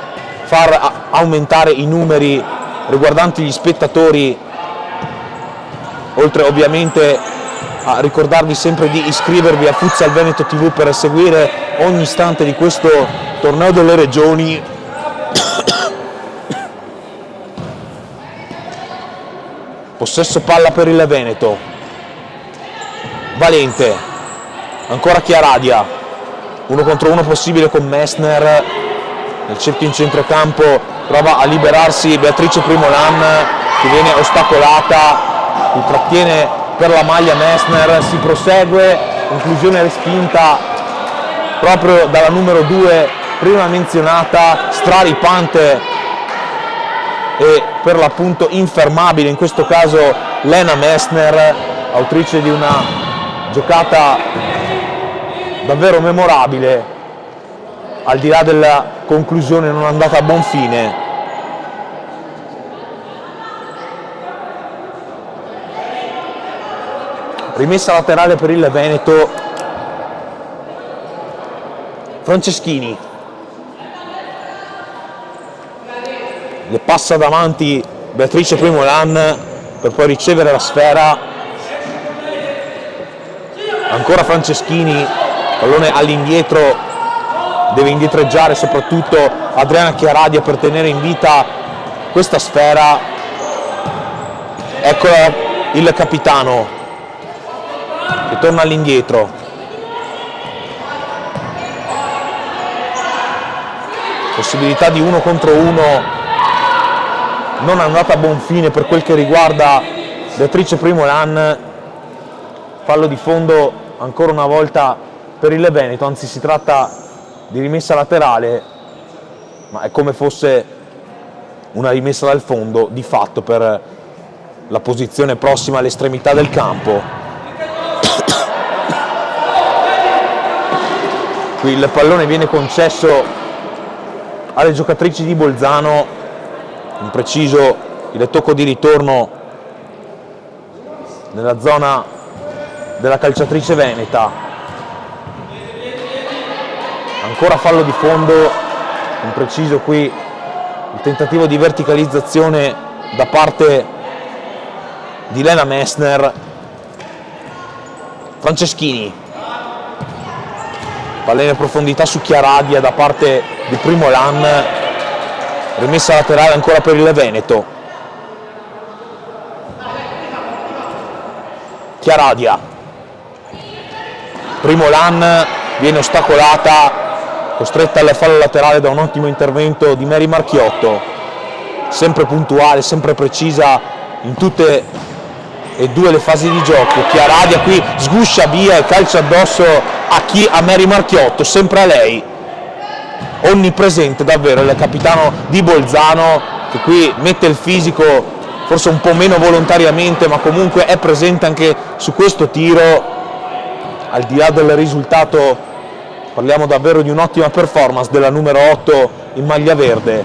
Speaker 1: far aumentare i numeri riguardanti gli spettatori, oltre ovviamente a ricordarvi sempre di iscrivervi a Futsal Veneto TV per seguire ogni istante di questo torneo delle regioni. Possesso palla per il Veneto, Valente, ancora Chiaradia, 1 contro 1 possibile con Messner, nel cerchio in centrocampo prova a liberarsi Beatrice Primolan che viene ostacolata, si trattiene per la maglia Messner, si prosegue, conclusione respinta proprio dalla numero 2 prima menzionata, straripante e per l'appunto infermabile in questo caso Lena Messner, autrice di una giocata davvero memorabile, al di là della conclusione non andata a buon fine. Rimessa laterale per il Veneto, Franceschini, le passa davanti Beatrice Primolan per poi ricevere la sfera. Ancora Franceschini, pallone all'indietro, deve indietreggiare soprattutto Adriana Chiaradia per tenere in vita questa sfera. Ecco il capitano che torna all'indietro. Possibilità di 1 contro 1 non andata a buon fine per quel che riguarda Beatrice Primolan. Fallo di fondo ancora una volta per il Veneto, anzi si tratta di rimessa laterale, ma è come fosse una rimessa dal fondo di fatto per la posizione prossima all'estremità del campo. Qui il pallone viene concesso alle giocatrici di Bolzano, in preciso il tocco di ritorno nella zona della calciatrice veneta. Ancora fallo di fondo, in preciso qui il tentativo di verticalizzazione da parte di Lena Messner. Franceschini, pallone in profondità su Chiaradia da parte di Primo Lan, rimessa laterale ancora per il Veneto. Chiaradia, Primo Lan viene ostacolata costretta alla fallo laterale da un ottimo intervento di Mary Marchiotto, sempre puntuale, sempre precisa in tutte e due le fasi di gioco. Chiaradia qui sguscia via e calcia addosso a Mary Marchiotto, sempre a lei, onnipresente davvero il capitano di Bolzano, che qui mette il fisico forse un po' meno volontariamente, ma comunque è presente anche su questo tiro. Al di là del risultato parliamo davvero di un'ottima performance della numero 8 in maglia verde.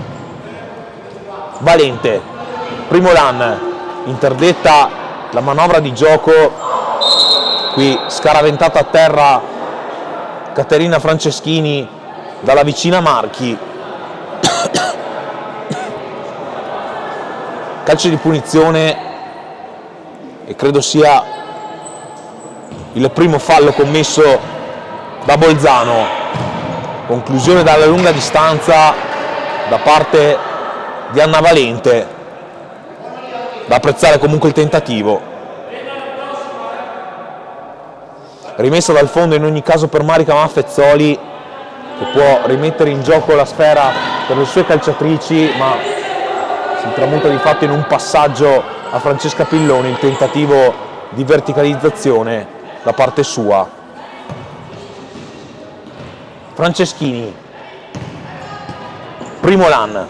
Speaker 1: Valente, primo LAN, interdetta la manovra di gioco, qui scaraventata a terra Caterina Franceschini dalla vicina Marchi. Calcio di punizione, e credo sia il primo fallo commesso da Bolzano. Conclusione dalla lunga distanza da parte di Anna Valente. Da apprezzare comunque il tentativo. Rimessa dal fondo in ogni caso per Marica Maffezzoli, che può rimettere in gioco la sfera per le sue calciatrici, ma si tramuta di fatto in un passaggio a Francesca Pilloni il tentativo di verticalizzazione da parte sua. Franceschini, primo LAN,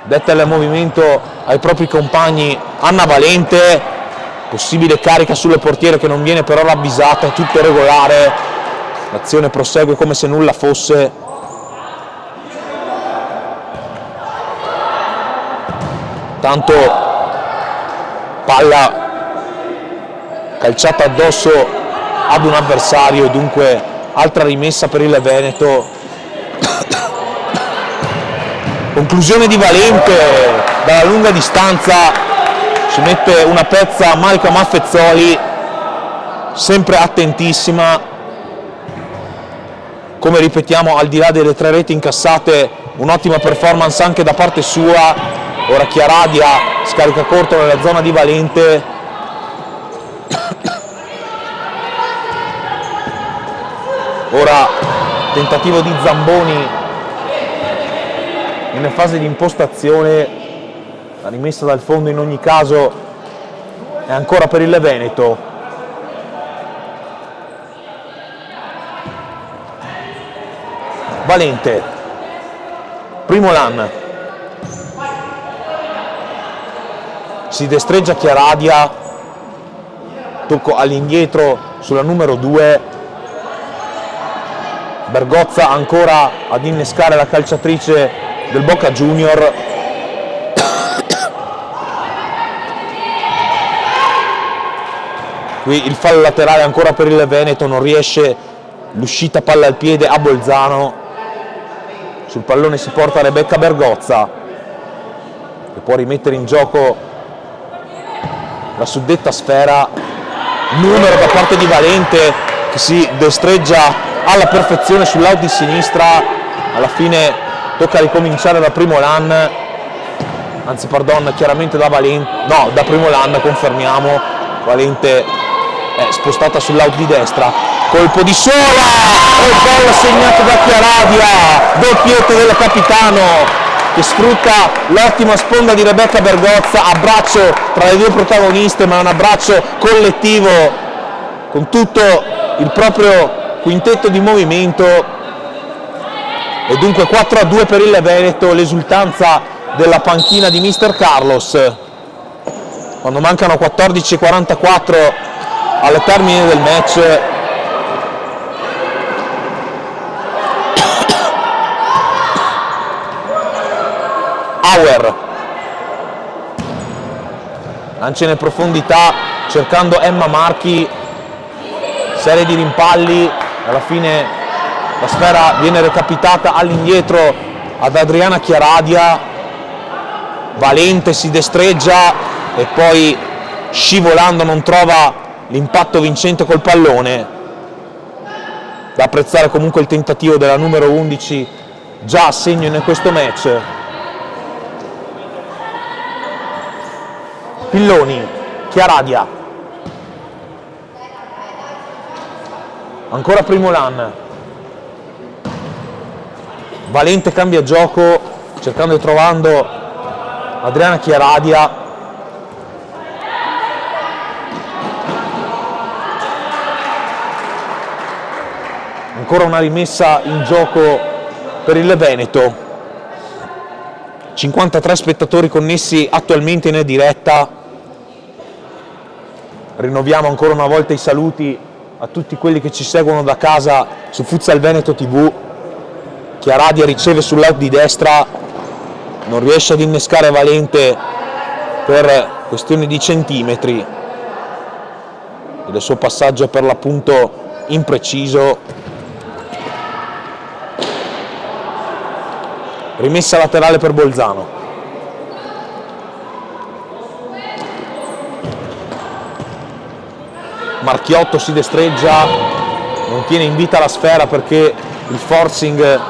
Speaker 1: detta il movimento ai propri compagni Anna Valente, possibile carica sulle portiere che non viene però ravvisata, tutto regolare, l'azione prosegue come se nulla fosse. Tanto palla calciata addosso ad un avversario, dunque altra rimessa per il Veneto. Conclusione di Valente dalla lunga distanza, ci mette una pezza a Marica Maffezzoli, sempre attentissima, come ripetiamo al di là delle 3 reti incassate, un'ottima performance anche da parte sua. Ora Chiaradia scarica corto nella zona di Valente, ora tentativo di Zamboni in fase di impostazione, la rimessa dal fondo in ogni caso è ancora per il Veneto. Valente, primo LAN, si destreggia Chiaradia, tocco all'indietro sulla numero 2, Bergozza ancora ad innescare la calciatrice del Boca Junior. Qui il fallo laterale ancora per il Veneto, non riesce l'uscita palla al piede a Bolzano. Sul pallone si porta Rebecca Bergozza, che può rimettere in gioco la suddetta sfera. Numero da parte di Valente, che si destreggia alla perfezione sull'out di sinistra. Alla fine tocca ricominciare da primo LAN, anzi pardon, chiaramente da Valente, no, da primo LAN, confermiamo. Valente è spostata sull'out di destra, colpo di sola e il gol segnato da Chiaradia, doppietta del capitano, che sfrutta l'ottima sponda di Rebecca Bergozza. Abbraccio tra le due protagoniste, ma un abbraccio collettivo con tutto il proprio quintetto di movimento. E dunque 4-2 per il Veneto, l'esultanza della panchina di Mister Carlos quando mancano 14:44 al termine del match. Auer lancia in profondità cercando Emma Marchi, serie di rimpalli, alla fine la sfera viene recapitata all'indietro ad Adriana Chiaradia. Valente si destreggia e poi scivolando non trova l'impatto vincente col pallone. Da apprezzare comunque il tentativo della numero 11, già a segno in questo match. Pilloni, Chiaradia, Ancora Primolan. Valente cambia gioco, cercando e trovando Adriana Chiaradia. Ancora una rimessa in gioco per il Veneto. 53 spettatori connessi attualmente in diretta. Rinnoviamo ancora una volta i saluti a tutti quelli che ci seguono da casa su Futsal Veneto TV. Chiaradia riceve sull'out di destra, non riesce ad innescare Valente per questioni di centimetri. Il suo passaggio è per l'appunto impreciso. Rimessa laterale per Bolzano. Marchiotto si destreggia, non tiene in vita la sfera perché il forcing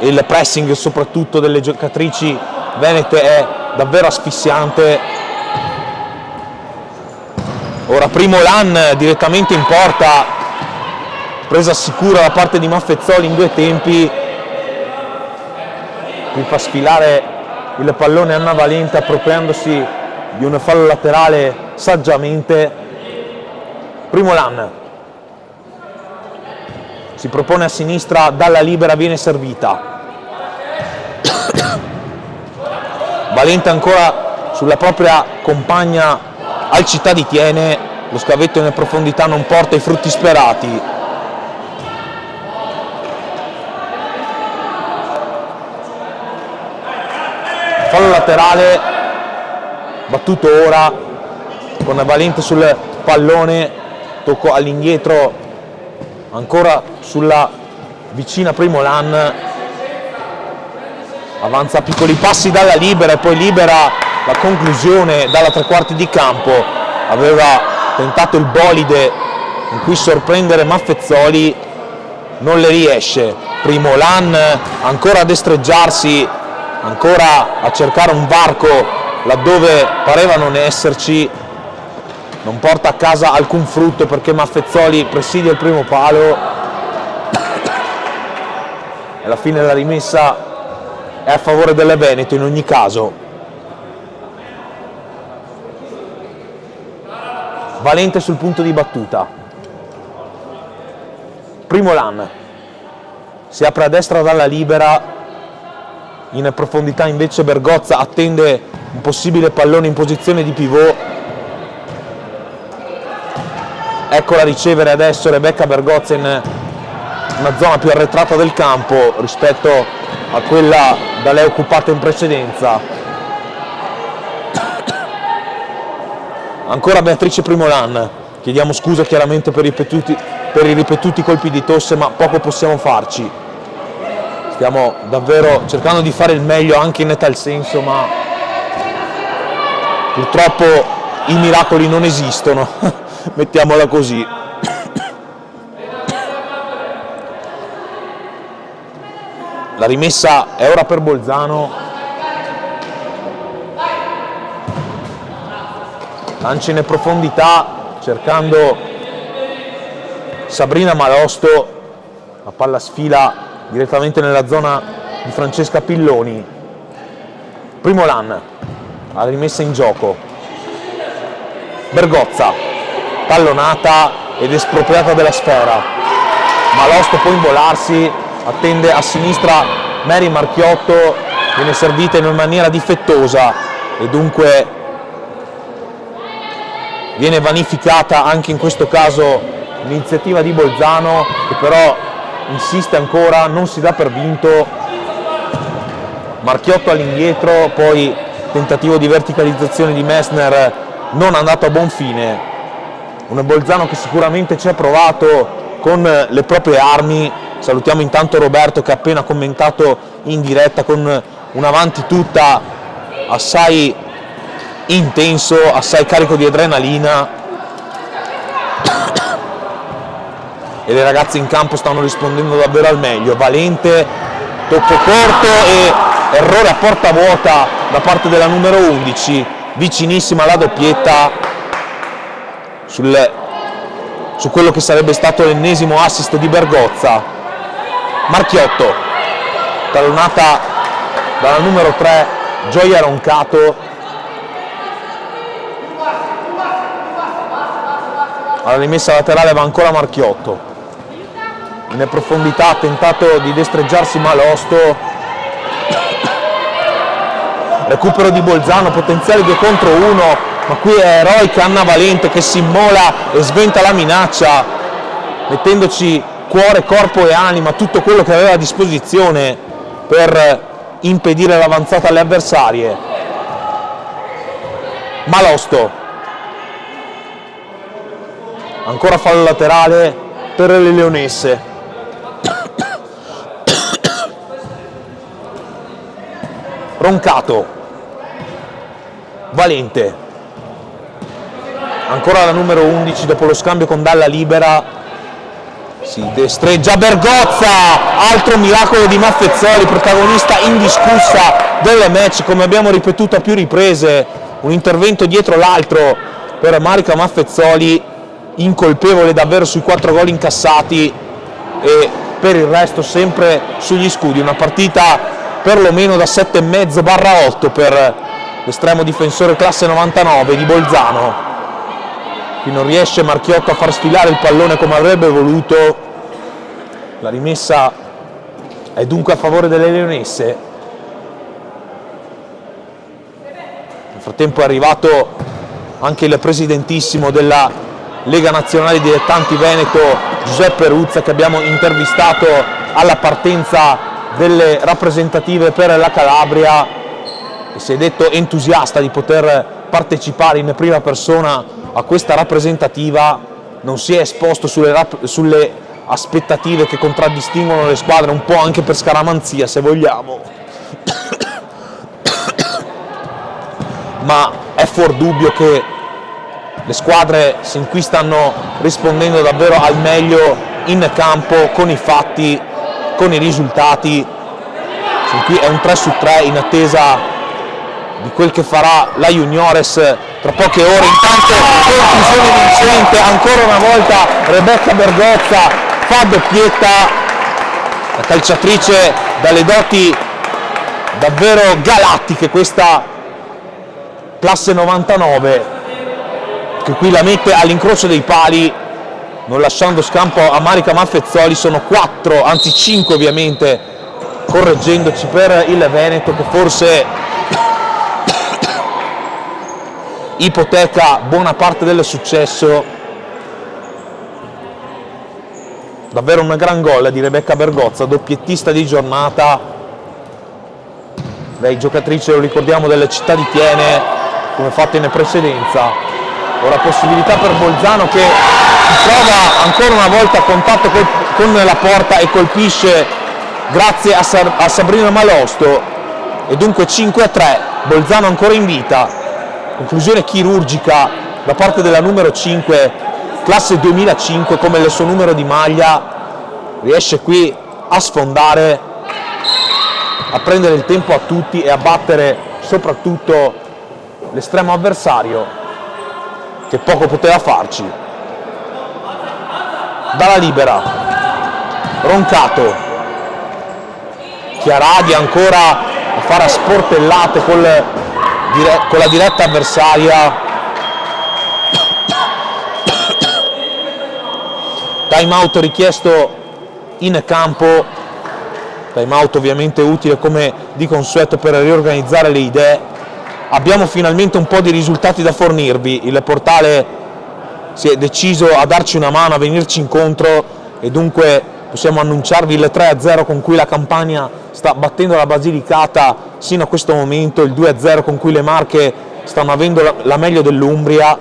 Speaker 1: e il pressing soprattutto delle giocatrici venete è davvero asfissiante. Ora Primolan direttamente in porta, presa sicura da parte di Maffezzoli in due tempi. Qui fa sfilare il pallone Anna Valente appropriandosi di un fallo laterale saggiamente. Primolan si propone a sinistra, dalla libera viene servita. Valente ancora sulla propria compagna al Città di Tiene, lo scavetto in profondità non porta i frutti sperati. Fallo laterale battuto ora con Valente sul pallone, tocco all'indietro ancora sulla vicina Primolan, avanza a piccoli passi dalla libera e poi libera la conclusione dalla tre quarti di campo. Aveva tentato il bolide in cui sorprendere Maffezzoli, non le riesce. Primolan ancora a destreggiarsi, ancora a cercare un varco laddove pareva non esserci, non porta a casa alcun frutto perché Maffezzoli presidia il primo palo e alla fine la rimessa è a favore delle Veneto in ogni caso. Valente sul punto di battuta. Primolan si apre a destra dalla libera, in profondità invece Bergozza attende un possibile pallone in posizione di pivot. Eccola ricevere adesso Rebecca Bergozza in una zona più arretrata del campo rispetto a quella da lei occupata in precedenza. Ancora Beatrice Primolan, chiediamo scusa chiaramente per i ripetuti colpi di tosse, ma poco possiamo farci. Stiamo davvero cercando di fare il meglio anche in tal senso, ma purtroppo i miracoli non esistono, mettiamola così. La rimessa è ora per Bolzano. Lancia in profondità cercando Sabrina Malosto, la palla sfila direttamente nella zona di Francesca Pilloni. Primolan, la rimessa in gioco. Bergozza, pallonata ed espropriata della sfera. Malosto può involarsi, attende a sinistra Mary Marchiotto, viene servita in maniera difettosa e dunque viene vanificata anche in questo caso l'iniziativa di Bolzano, che però insiste ancora, non si dà per vinto. Marchiotto all'indietro, poi tentativo di verticalizzazione di Messner non andato a buon fine. Un Bolzano che sicuramente ci ha provato con le proprie armi. Salutiamo intanto Roberto che ha appena commentato in diretta con un avanti tutta assai intenso, assai carico di adrenalina. E le ragazze in campo stanno rispondendo davvero al meglio. Valente, tocco corto e errore a porta vuota da parte della numero 11, vicinissima alla doppietta sul su quello che sarebbe stato l'ennesimo assist di Bergozza. Marchiotto, tallonata dalla numero 3 Gioia Roncato. Alla rimessa laterale va ancora Marchiotto, in profondità ha tentato di destreggiarsi Malosto, recupero di Bolzano, potenziale 2 contro 1, ma qui è eroica Anna Valente che si immola e sventa la minaccia, mettendoci cuore, corpo e anima, tutto quello che aveva a disposizione per impedire l'avanzata alle avversarie. Malosto, ancora fallo laterale per le leonesse. Roncato, Valente, ancora la numero 11 dopo lo scambio con Dalla Libera, si destreggia Bergozza, altro miracolo di Maffezzoli, protagonista indiscussa del match, come abbiamo ripetuto a più riprese, un intervento dietro l'altro per Marica Maffezzoli, incolpevole davvero sui 4 gol incassati e per il resto sempre sugli scudi. Una partita perlomeno da 7,5/8 per l'estremo difensore classe 99 di Bolzano. Qui non riesce Marchiotto a far sfilare il pallone come avrebbe voluto. La rimessa è dunque a favore delle leonesse. Nel frattempo è arrivato anche il presidentissimo della Lega Nazionale Dilettanti Veneto, Giuseppe Ruzza, che abbiamo intervistato alla partenza delle rappresentative per la Calabria, e si è detto entusiasta di poter partecipare in prima persona a questa rappresentativa. Non si è esposto sulle aspettative che contraddistinguono le squadre, un po' anche per scaramanzia se vogliamo, ma è fuor dubbio che le squadre sin qui stanno rispondendo davvero al meglio in campo, con i fatti, con i risultati. Sin qui è un 3/3 in attesa di quel che farà la Juniores tra poche ore. Intanto conclusione vincente, ancora una volta Rebecca Bergozza fa doppietta, la calciatrice dalle doti davvero galattiche, questa classe 99, che qui la mette all'incrocio dei pali, non lasciando scampo a Marica Maffezzoli. Sono 4, anzi 5 ovviamente, correggendoci, per il Veneto, che forse ipoteca buona parte del successo. Davvero un gran gol di Rebecca Bergozza, doppiettista di giornata. Lei giocatrice, lo ricordiamo, delle Città di Tiene, come fatto in precedenza. Ora possibilità per Bolzano, che si trova ancora una volta a contatto con la porta e colpisce grazie a Sabrina Malosto, e dunque 5-3, Bolzano ancora in vita. Conclusione chirurgica da parte della numero 5, classe 2005 come il suo numero di maglia, riesce qui a sfondare, a prendere il tempo a tutti e a battere soprattutto l'estremo avversario, che poco poteva farci. Dalla Libera, Roncato, Chiaradi ancora a fare a sportellate con la diretta avversaria. Time out richiesto in campo, time out ovviamente utile come di consueto per riorganizzare le idee. Abbiamo finalmente un po' di risultati da fornirvi, il portale si è deciso a darci una mano, a venirci incontro, e dunque possiamo annunciarvi il 3-0 con cui la Campania sta battendo la Basilicata sino a questo momento, il 2-0 con cui le Marche stanno avendo la meglio dell'Umbria,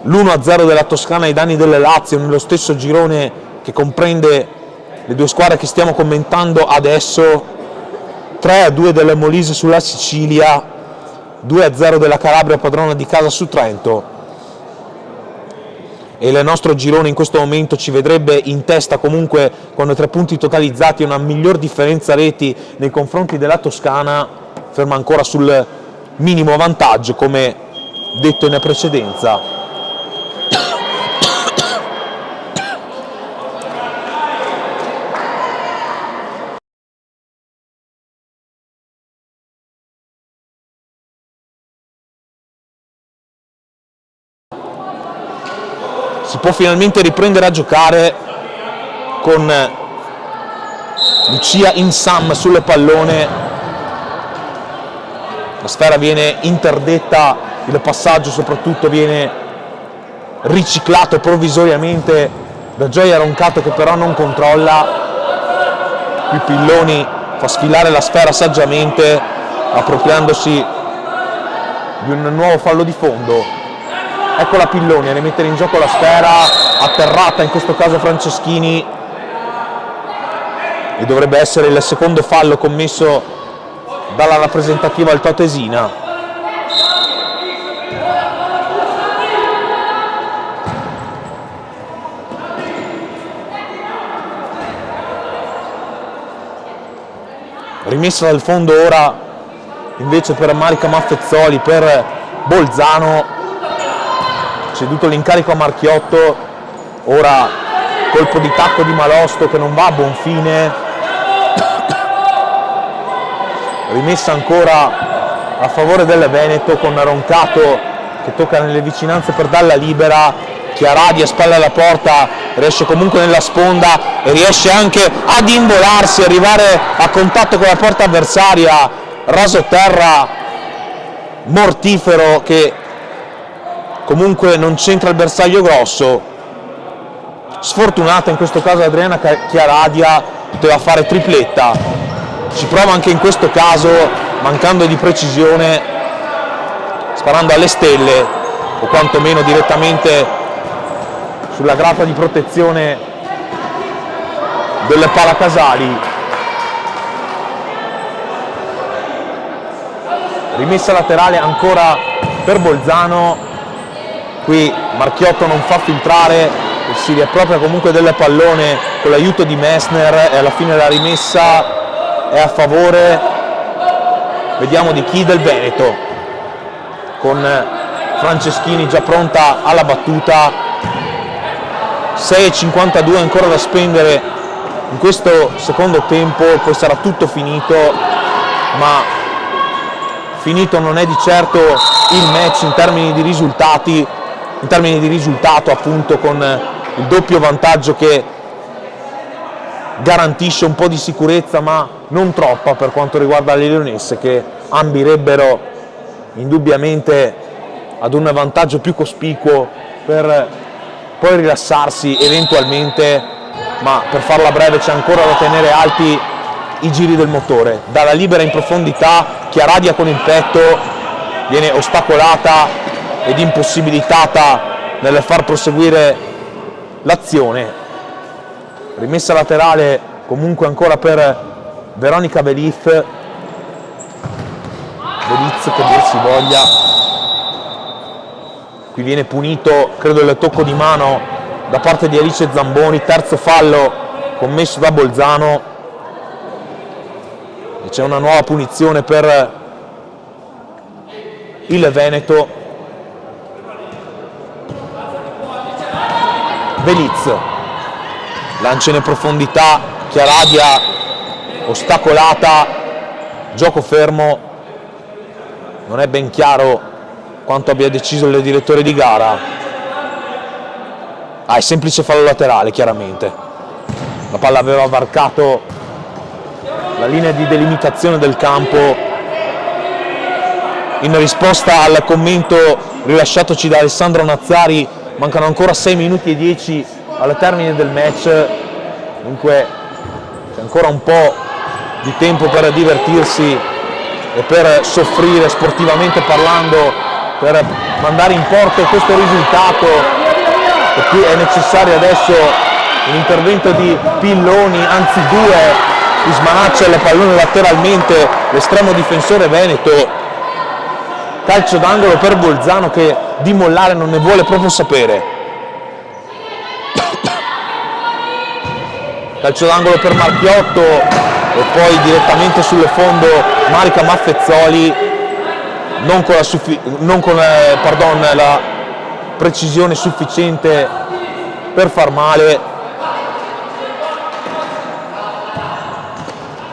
Speaker 1: l'1-0 della Toscana ai danni delle Lazio nello stesso girone che comprende le due squadre che stiamo commentando adesso, 3-2 delle Molise sulla Sicilia, 2-0 della Calabria padrona di casa su Trento. E il nostro girone in questo momento ci vedrebbe in testa comunque con 3 punti totalizzati, una miglior differenza reti nei confronti della Toscana, ferma ancora sul minimo vantaggio come detto in precedenza. si può finalmente riprendere a giocare con Lucia Insam sul pallone. La sfera viene interdetta, il passaggio soprattutto viene riciclato provvisoriamente da Gioia Roncato, che però non controlla. Qui Pilloni fa sfilare la sfera saggiamente, appropriandosi di un nuovo fallo di fondo. Eccola Pilloni a rimettere in gioco la sfera, atterrata in questo caso Franceschini, e dovrebbe essere il secondo fallo commesso dalla rappresentativa altoatesina. Rimessa dal fondo ora invece per Marica Maffezzoli, per Bolzano, ceduto l'incarico a Marchiotto. Ora colpo di tacco di Malosto che non va a buon fine. Rimessa ancora a favore del Veneto con Roncato che tocca nelle vicinanze per darla libera. Chiaradi a spalle alla porta, riesce comunque nella sponda e riesce anche ad involarsi, arrivare a contatto con la porta avversaria. Raso terra mortifero che comunque non c'entra il bersaglio grosso. Sfortunata in questo caso Adriana Chiaradia, poteva fare tripletta. Ci prova anche in questo caso, mancando di precisione, sparando alle stelle o quantomeno direttamente sulla grata di protezione delle Palacasali. Rimessa laterale ancora per Bolzano. Qui Marchiotto non fa filtrare, si riappropria comunque del pallone con l'aiuto di Messner e alla fine la rimessa è a favore, vediamo di chi, del Veneto, con Franceschini già pronta alla battuta. 6,52 ancora da spendere in questo secondo tempo, poi sarà tutto finito, ma finito non è di certo il match in termini di risultati, in termini di risultato appunto, con il doppio vantaggio che garantisce un po' di sicurezza ma non troppa per quanto riguarda le leonesse, che ambirebbero indubbiamente ad un vantaggio più cospicuo per poi rilassarsi eventualmente, ma per farla breve c'è ancora da tenere alti i giri del motore. Dalla libera in profondità Chiaradia con il petto viene ostacolata ed impossibilitata nel far proseguire l'azione. Rimessa laterale comunque ancora per Veronica Veliz che dir si voglia. Qui viene punito, credo, il tocco di mano da parte di Alice Zamboni, terzo fallo commesso da Bolzano, e c'è una nuova punizione per il Veneto. Veliz lancia in profondità, Chiaradia ostacolata, gioco fermo. Non è ben chiaro quanto abbia deciso il direttore di gara. È semplice fallo laterale, chiaramente. La palla aveva varcato la linea di delimitazione del campo. In risposta al commento rilasciatoci da Alessandro Nazzari, mancano ancora 6 minuti e 10 al termine del match, dunque c'è ancora un po' di tempo per divertirsi e per soffrire sportivamente parlando, per mandare in porto questo risultato. E qui è necessario adesso un intervento di Pilloni, anzi due, qui smanaccia il pallone lateralmente l'estremo difensore veneto. Calcio d'angolo per Bolzano che di mollare non ne vuole proprio sapere. Calcio d'angolo per Marchiotto e poi direttamente sul fondo Marica Maffezzoli, non con la precisione sufficiente per far male.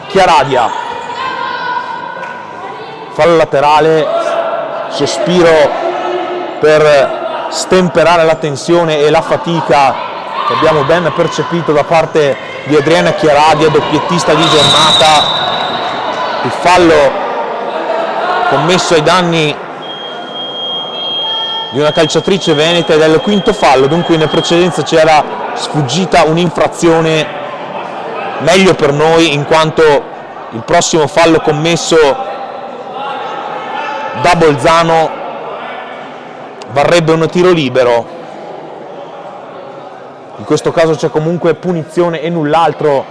Speaker 1: Chiaradia, fallo laterale, sospiro per stemperare la tensione e la fatica che abbiamo ben percepito da parte di Adriana Chiaradia, doppiettista di giornata. Il fallo commesso ai danni di una calciatrice veneta ed è il quinto fallo, dunque in precedenza c'era sfuggita un'infrazione, meglio per noi in quanto il prossimo fallo commesso da Bolzano varrebbe un tiro libero. In questo caso c'è comunque punizione e null'altro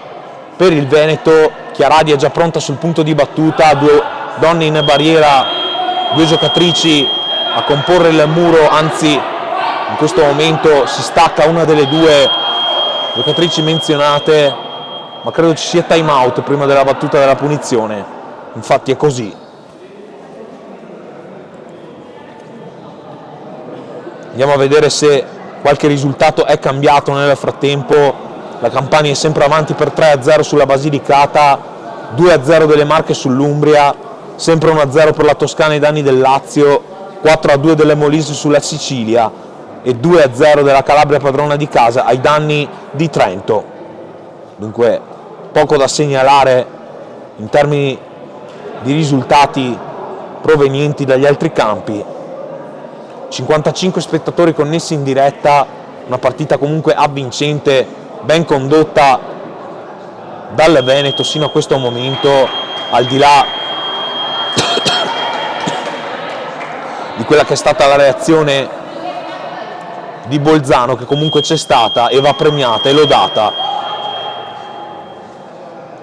Speaker 1: per il Veneto. Chiaradia è già pronta sul punto di battuta, due donne in barriera, due giocatrici a comporre il muro, anzi in questo momento si stacca una delle due giocatrici menzionate, ma credo ci sia time out prima della battuta della punizione, infatti è così. Andiamo a vedere se qualche risultato è cambiato nel frattempo. La Campania è sempre avanti per 3-0 sulla Basilicata, 2-0 delle Marche sull'Umbria, sempre 1-0 per la Toscana ai danni del Lazio, 4-2 delle Molise sulla Sicilia e 2-0 della Calabria padrona di casa ai danni di Trento. Dunque poco da segnalare in termini di risultati provenienti dagli altri campi. 55 spettatori connessi in diretta, una partita comunque avvincente, ben condotta dal Veneto sino a questo momento, al di là di quella che è stata la reazione di Bolzano, che comunque c'è stata e va premiata e lodata.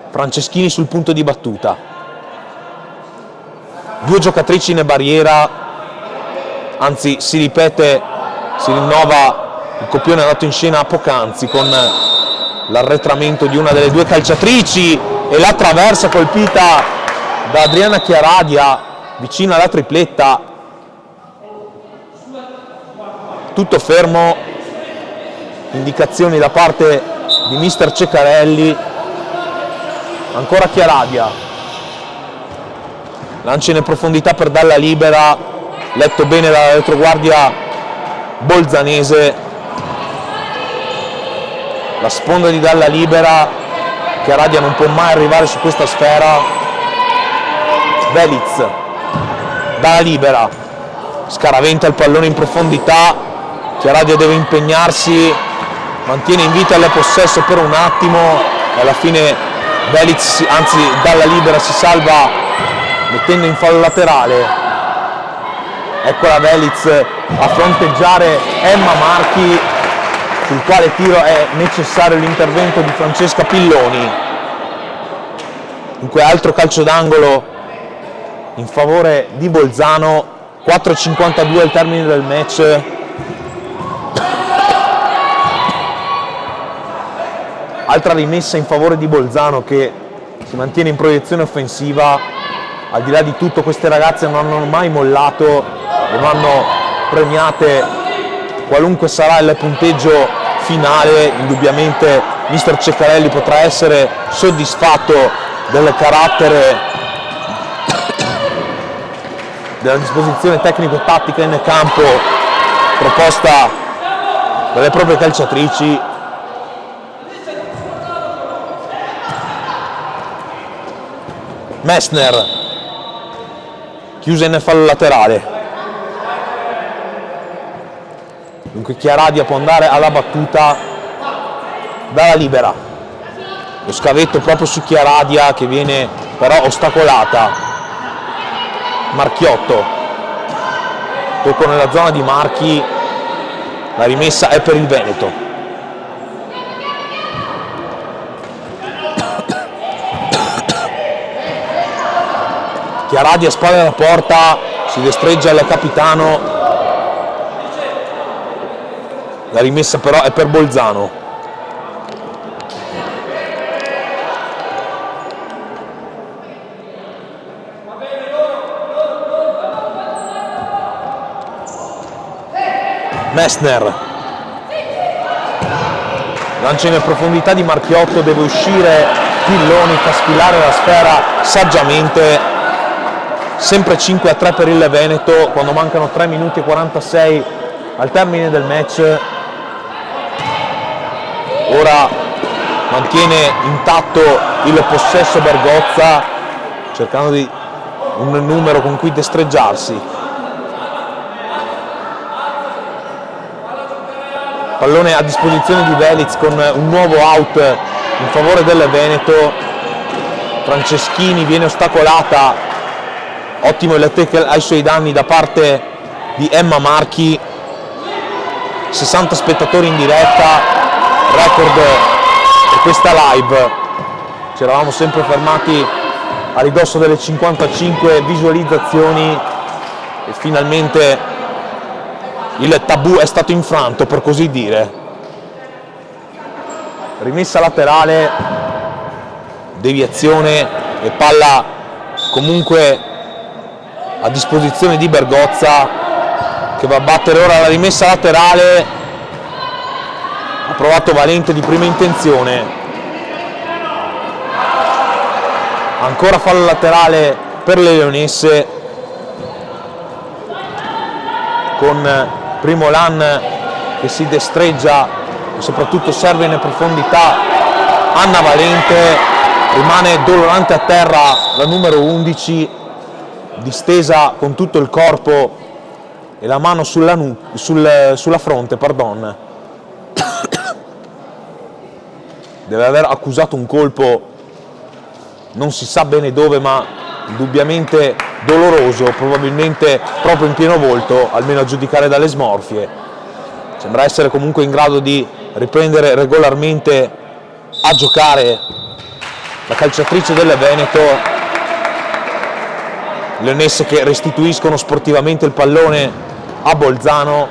Speaker 1: Franceschini sul punto di battuta, due giocatrici in barriera, anzi si ripete, si rinnova il copione dato in scena poc'anzi con l'arretramento di una delle due calciatrici e la traversa colpita da Adriana Chiaradia vicino alla tripletta. Tutto fermo, indicazioni da parte di mister Ceccarelli. Ancora Chiaradia, lancia in profondità per Dalla Libera, letto bene dalla retroguardia bolzanese. La sponda di Dalla Libera, Chiaradia non può mai arrivare su questa sfera. Veliz, Dalla Libera, scaraventa il pallone in profondità. Chiaradia deve impegnarsi, mantiene in vita il possesso per un attimo e alla fine Veliz, anzi Dalla Libera, si salva mettendo in fallo laterale. Eccola Veliz a fronteggiare Emma Marchi, sul quale tiro è necessario l'intervento di Francesca Pilloni. Dunque altro calcio d'angolo in favore di Bolzano, 4:52 al termine del match. Altra rimessa in favore di Bolzano che si mantiene in proiezione offensiva. Al di là di tutto queste ragazze non hanno mai mollato e vanno premiate qualunque sarà il punteggio finale. Indubbiamente mister Ceccarelli potrà essere soddisfatto del carattere, della disposizione tecnico-tattica in campo proposta dalle proprie calciatrici. Messner, chiusa in fallo laterale. Dunque Chiaradia può andare alla battuta. Dalla Libera, lo scavetto proprio su Chiaradia che viene però ostacolata. Marchiotto, tocco nella zona di Marchi, la rimessa è per il Veneto. Chiaradia spalla alla porta, si destreggia il capitano, la rimessa però è per Bolzano. Messner, lancia in profondità di Marchiotto, deve uscire Pilloni, fa sfilare la sfera saggiamente. Sempre 5-3 per il Veneto quando mancano 3 minuti e 46 al termine del match. Ora mantiene intatto il possesso Bergozza, cercando di un numero con cui destreggiarsi. Pallone a disposizione di Velic con un nuovo out in favore del Veneto. Franceschini viene ostacolata, ottimo il tackle ai suoi danni da parte di Emma Marchi. 60 spettatori in diretta, record di questa live. Ci eravamo sempre fermati a ridosso delle 55 visualizzazioni e finalmente il tabù è stato infranto, per così dire. Rimessa laterale, deviazione e palla comunque a disposizione di Bergozza, che va a battere ora la rimessa laterale. Ha provato Valente di prima intenzione, ancora fallo laterale per le leonesse, con Primo Lan che si destreggia e soprattutto serve in profondità Anna Valente. Rimane dolorante a terra la numero 11, distesa con tutto il corpo e la mano sulla fronte, pardon. Deve aver accusato un colpo, non si sa bene dove, ma indubbiamente doloroso, probabilmente proprio in pieno volto, almeno a giudicare dalle smorfie. Sembra essere comunque in grado di riprendere regolarmente a giocare la calciatrice del Veneto. Leonesse che restituiscono sportivamente il pallone a Bolzano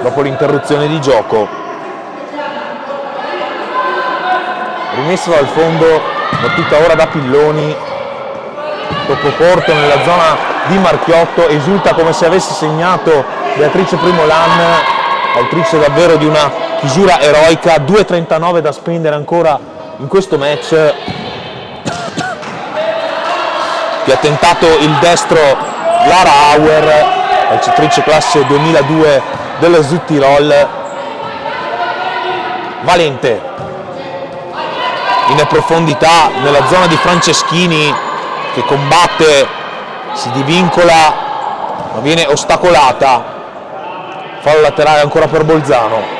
Speaker 1: dopo l'interruzione di gioco. Rimessa dal fondo, battuta ora da Pilloni, tocco corto nella zona di Marchiotto, esulta come se avesse segnato Beatrice Primolan, autrice davvero di una chiusura eroica. 2,39 da spendere ancora in questo match. Che ha tentato il destro Lara Auer, calciatrice classe 2002 del Südtirol. Valente in profondità nella zona di Franceschini, che combatte, si divincola ma viene ostacolata. Fallo laterale ancora per Bolzano.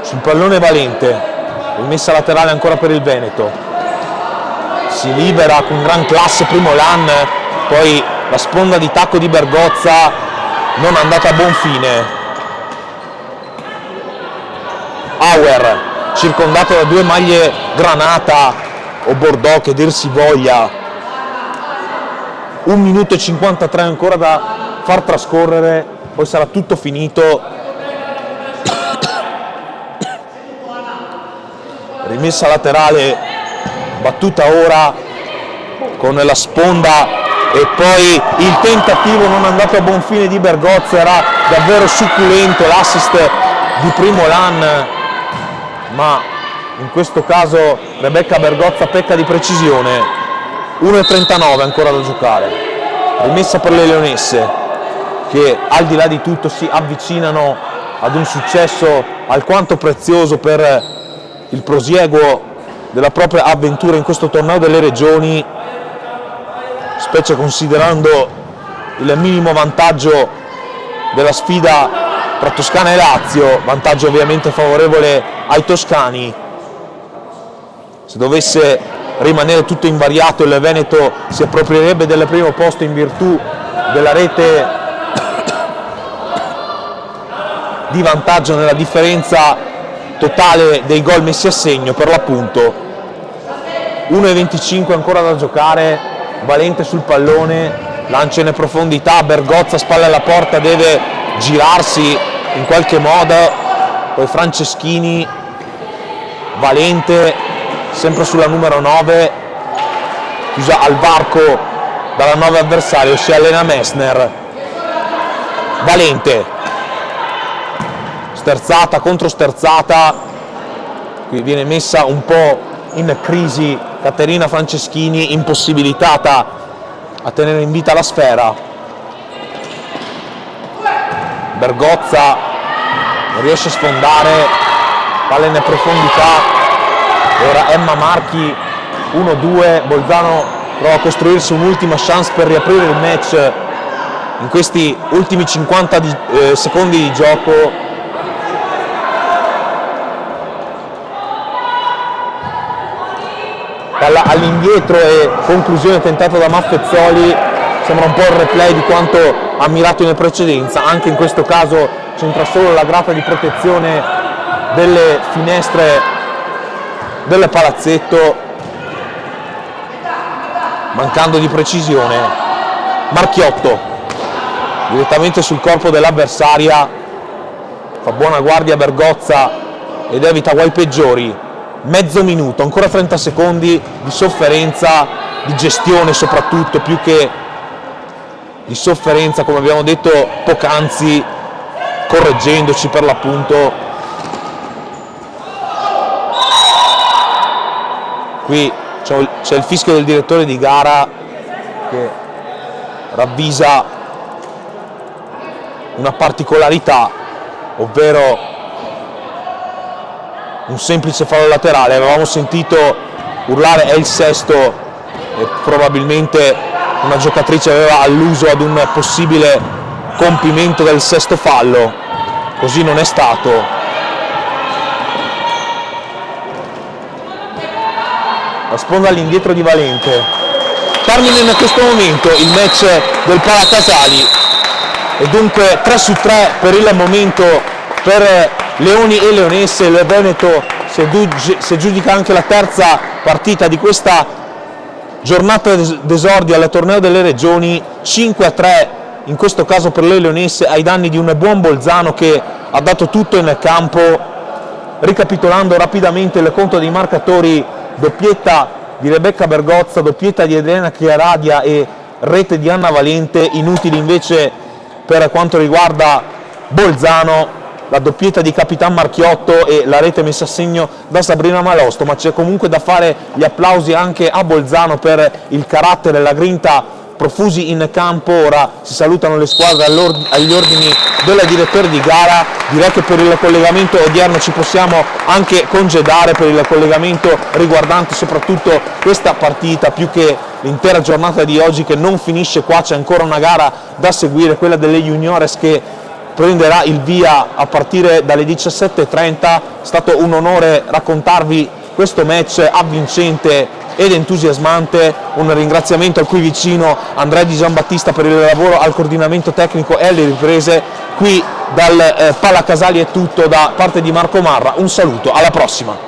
Speaker 1: Sul pallone Valente, rimessa laterale ancora per il Veneto. Si libera con gran classe Primolan, poi la sponda di tacco di Bergozza non è andata a buon fine. Auer circondato da due maglie granata o bordeaux, che dir si voglia. 1 minuto e 53 ancora da far trascorrere, poi sarà tutto finito. Rimessa laterale battuta ora con la sponda e poi il tentativo non andato a buon fine di Bergozza. Era davvero succulento l'assist di Primolan, ma in questo caso Rebecca Bergozza pecca di precisione. 1,39 ancora da giocare. Rimessa per le leonesse, che al di là di tutto si avvicinano ad un successo alquanto prezioso per il prosieguo della propria avventura in questo torneo delle regioni, specie considerando il minimo vantaggio della sfida tra Toscana e Lazio, vantaggio ovviamente favorevole ai toscani. Se dovesse rimanere tutto invariato, il Veneto si approprierebbe del primo posto in virtù della rete di vantaggio nella differenza totale dei gol messi a segno, per l'appunto. 1,25 ancora da giocare. Valente sul pallone, lancia in profondità, Bergozza spalla alla porta, deve girarsi in qualche modo, poi Franceschini. Valente sempre sulla numero 9, chiusa al varco dalla 9 avversaria, ossia Elena Messner. Valente sterzata contro sterzata, Qui viene messa un po' in crisi Caterina Franceschini, impossibilitata a tenere in vita la sfera. Bergozza non riesce a sfondare, palla in profondità. Ora Emma Marchi, 1-2, Bolzano prova a costruirsi un'ultima chance per riaprire il match in questi ultimi 50 secondi di gioco. Palla all'indietro e conclusione tentata da Maffezzoli. Sembra un po' il replay di quanto ammirato in precedenza. Anche in questo caso c'entra solo la grata di protezione delle finestre del palazzetto, mancando di precisione. Marchiotto direttamente sul corpo dell'avversaria, fa buona guardia Bergozza ed evita guai peggiori. Mezzo minuto, ancora 30 secondi di sofferenza, di gestione soprattutto, più che di sofferenza, come abbiamo detto poc'anzi, correggendoci per l'appunto. Qui c'è il fischio del direttore di gara che ravvisa una particolarità, ovvero un semplice fallo laterale. Avevamo sentito urlare è il sesto e probabilmente una giocatrice aveva alluso ad un possibile compimento del sesto fallo. Così non è stato. La sponda all'indietro di Valente. Termina in questo momento il match del Palacasali e dunque 3-3 per il momento per Leoni e Leonesse. Il Veneto si aggiudica anche la terza partita di questa giornata d'esordio al torneo delle regioni. 5-3 in questo caso per le Leonesse ai danni di un buon Bolzano che ha dato tutto in campo. Ricapitolando rapidamente il conto dei marcatori: doppietta di Rebecca Bergozza, doppietta di Elena Chiaradia e rete di Anna Valente. Inutili invece per quanto riguarda Bolzano la doppietta di Capitan Marchiotto e la rete messa a segno da Sabrina Malosto, ma c'è comunque da fare gli applausi anche a Bolzano per il carattere e la grinta profusi in campo. Ora si salutano le squadre agli ordini del direttore di gara. Direi che per il collegamento odierno ci possiamo anche congedare, per il collegamento riguardante soprattutto questa partita, più che l'intera giornata di oggi che non finisce qua. C'è ancora una gara da seguire, quella delle juniores, che prenderà il via a partire dalle 17:30. È stato un onore raccontarvi questo match avvincente ed entusiasmante. Un ringraziamento al qui vicino Andrea Di Giambattista per il lavoro al coordinamento tecnico e alle riprese. Qui dal Palacasali è tutto da parte di Marco Marra, un saluto, alla prossima.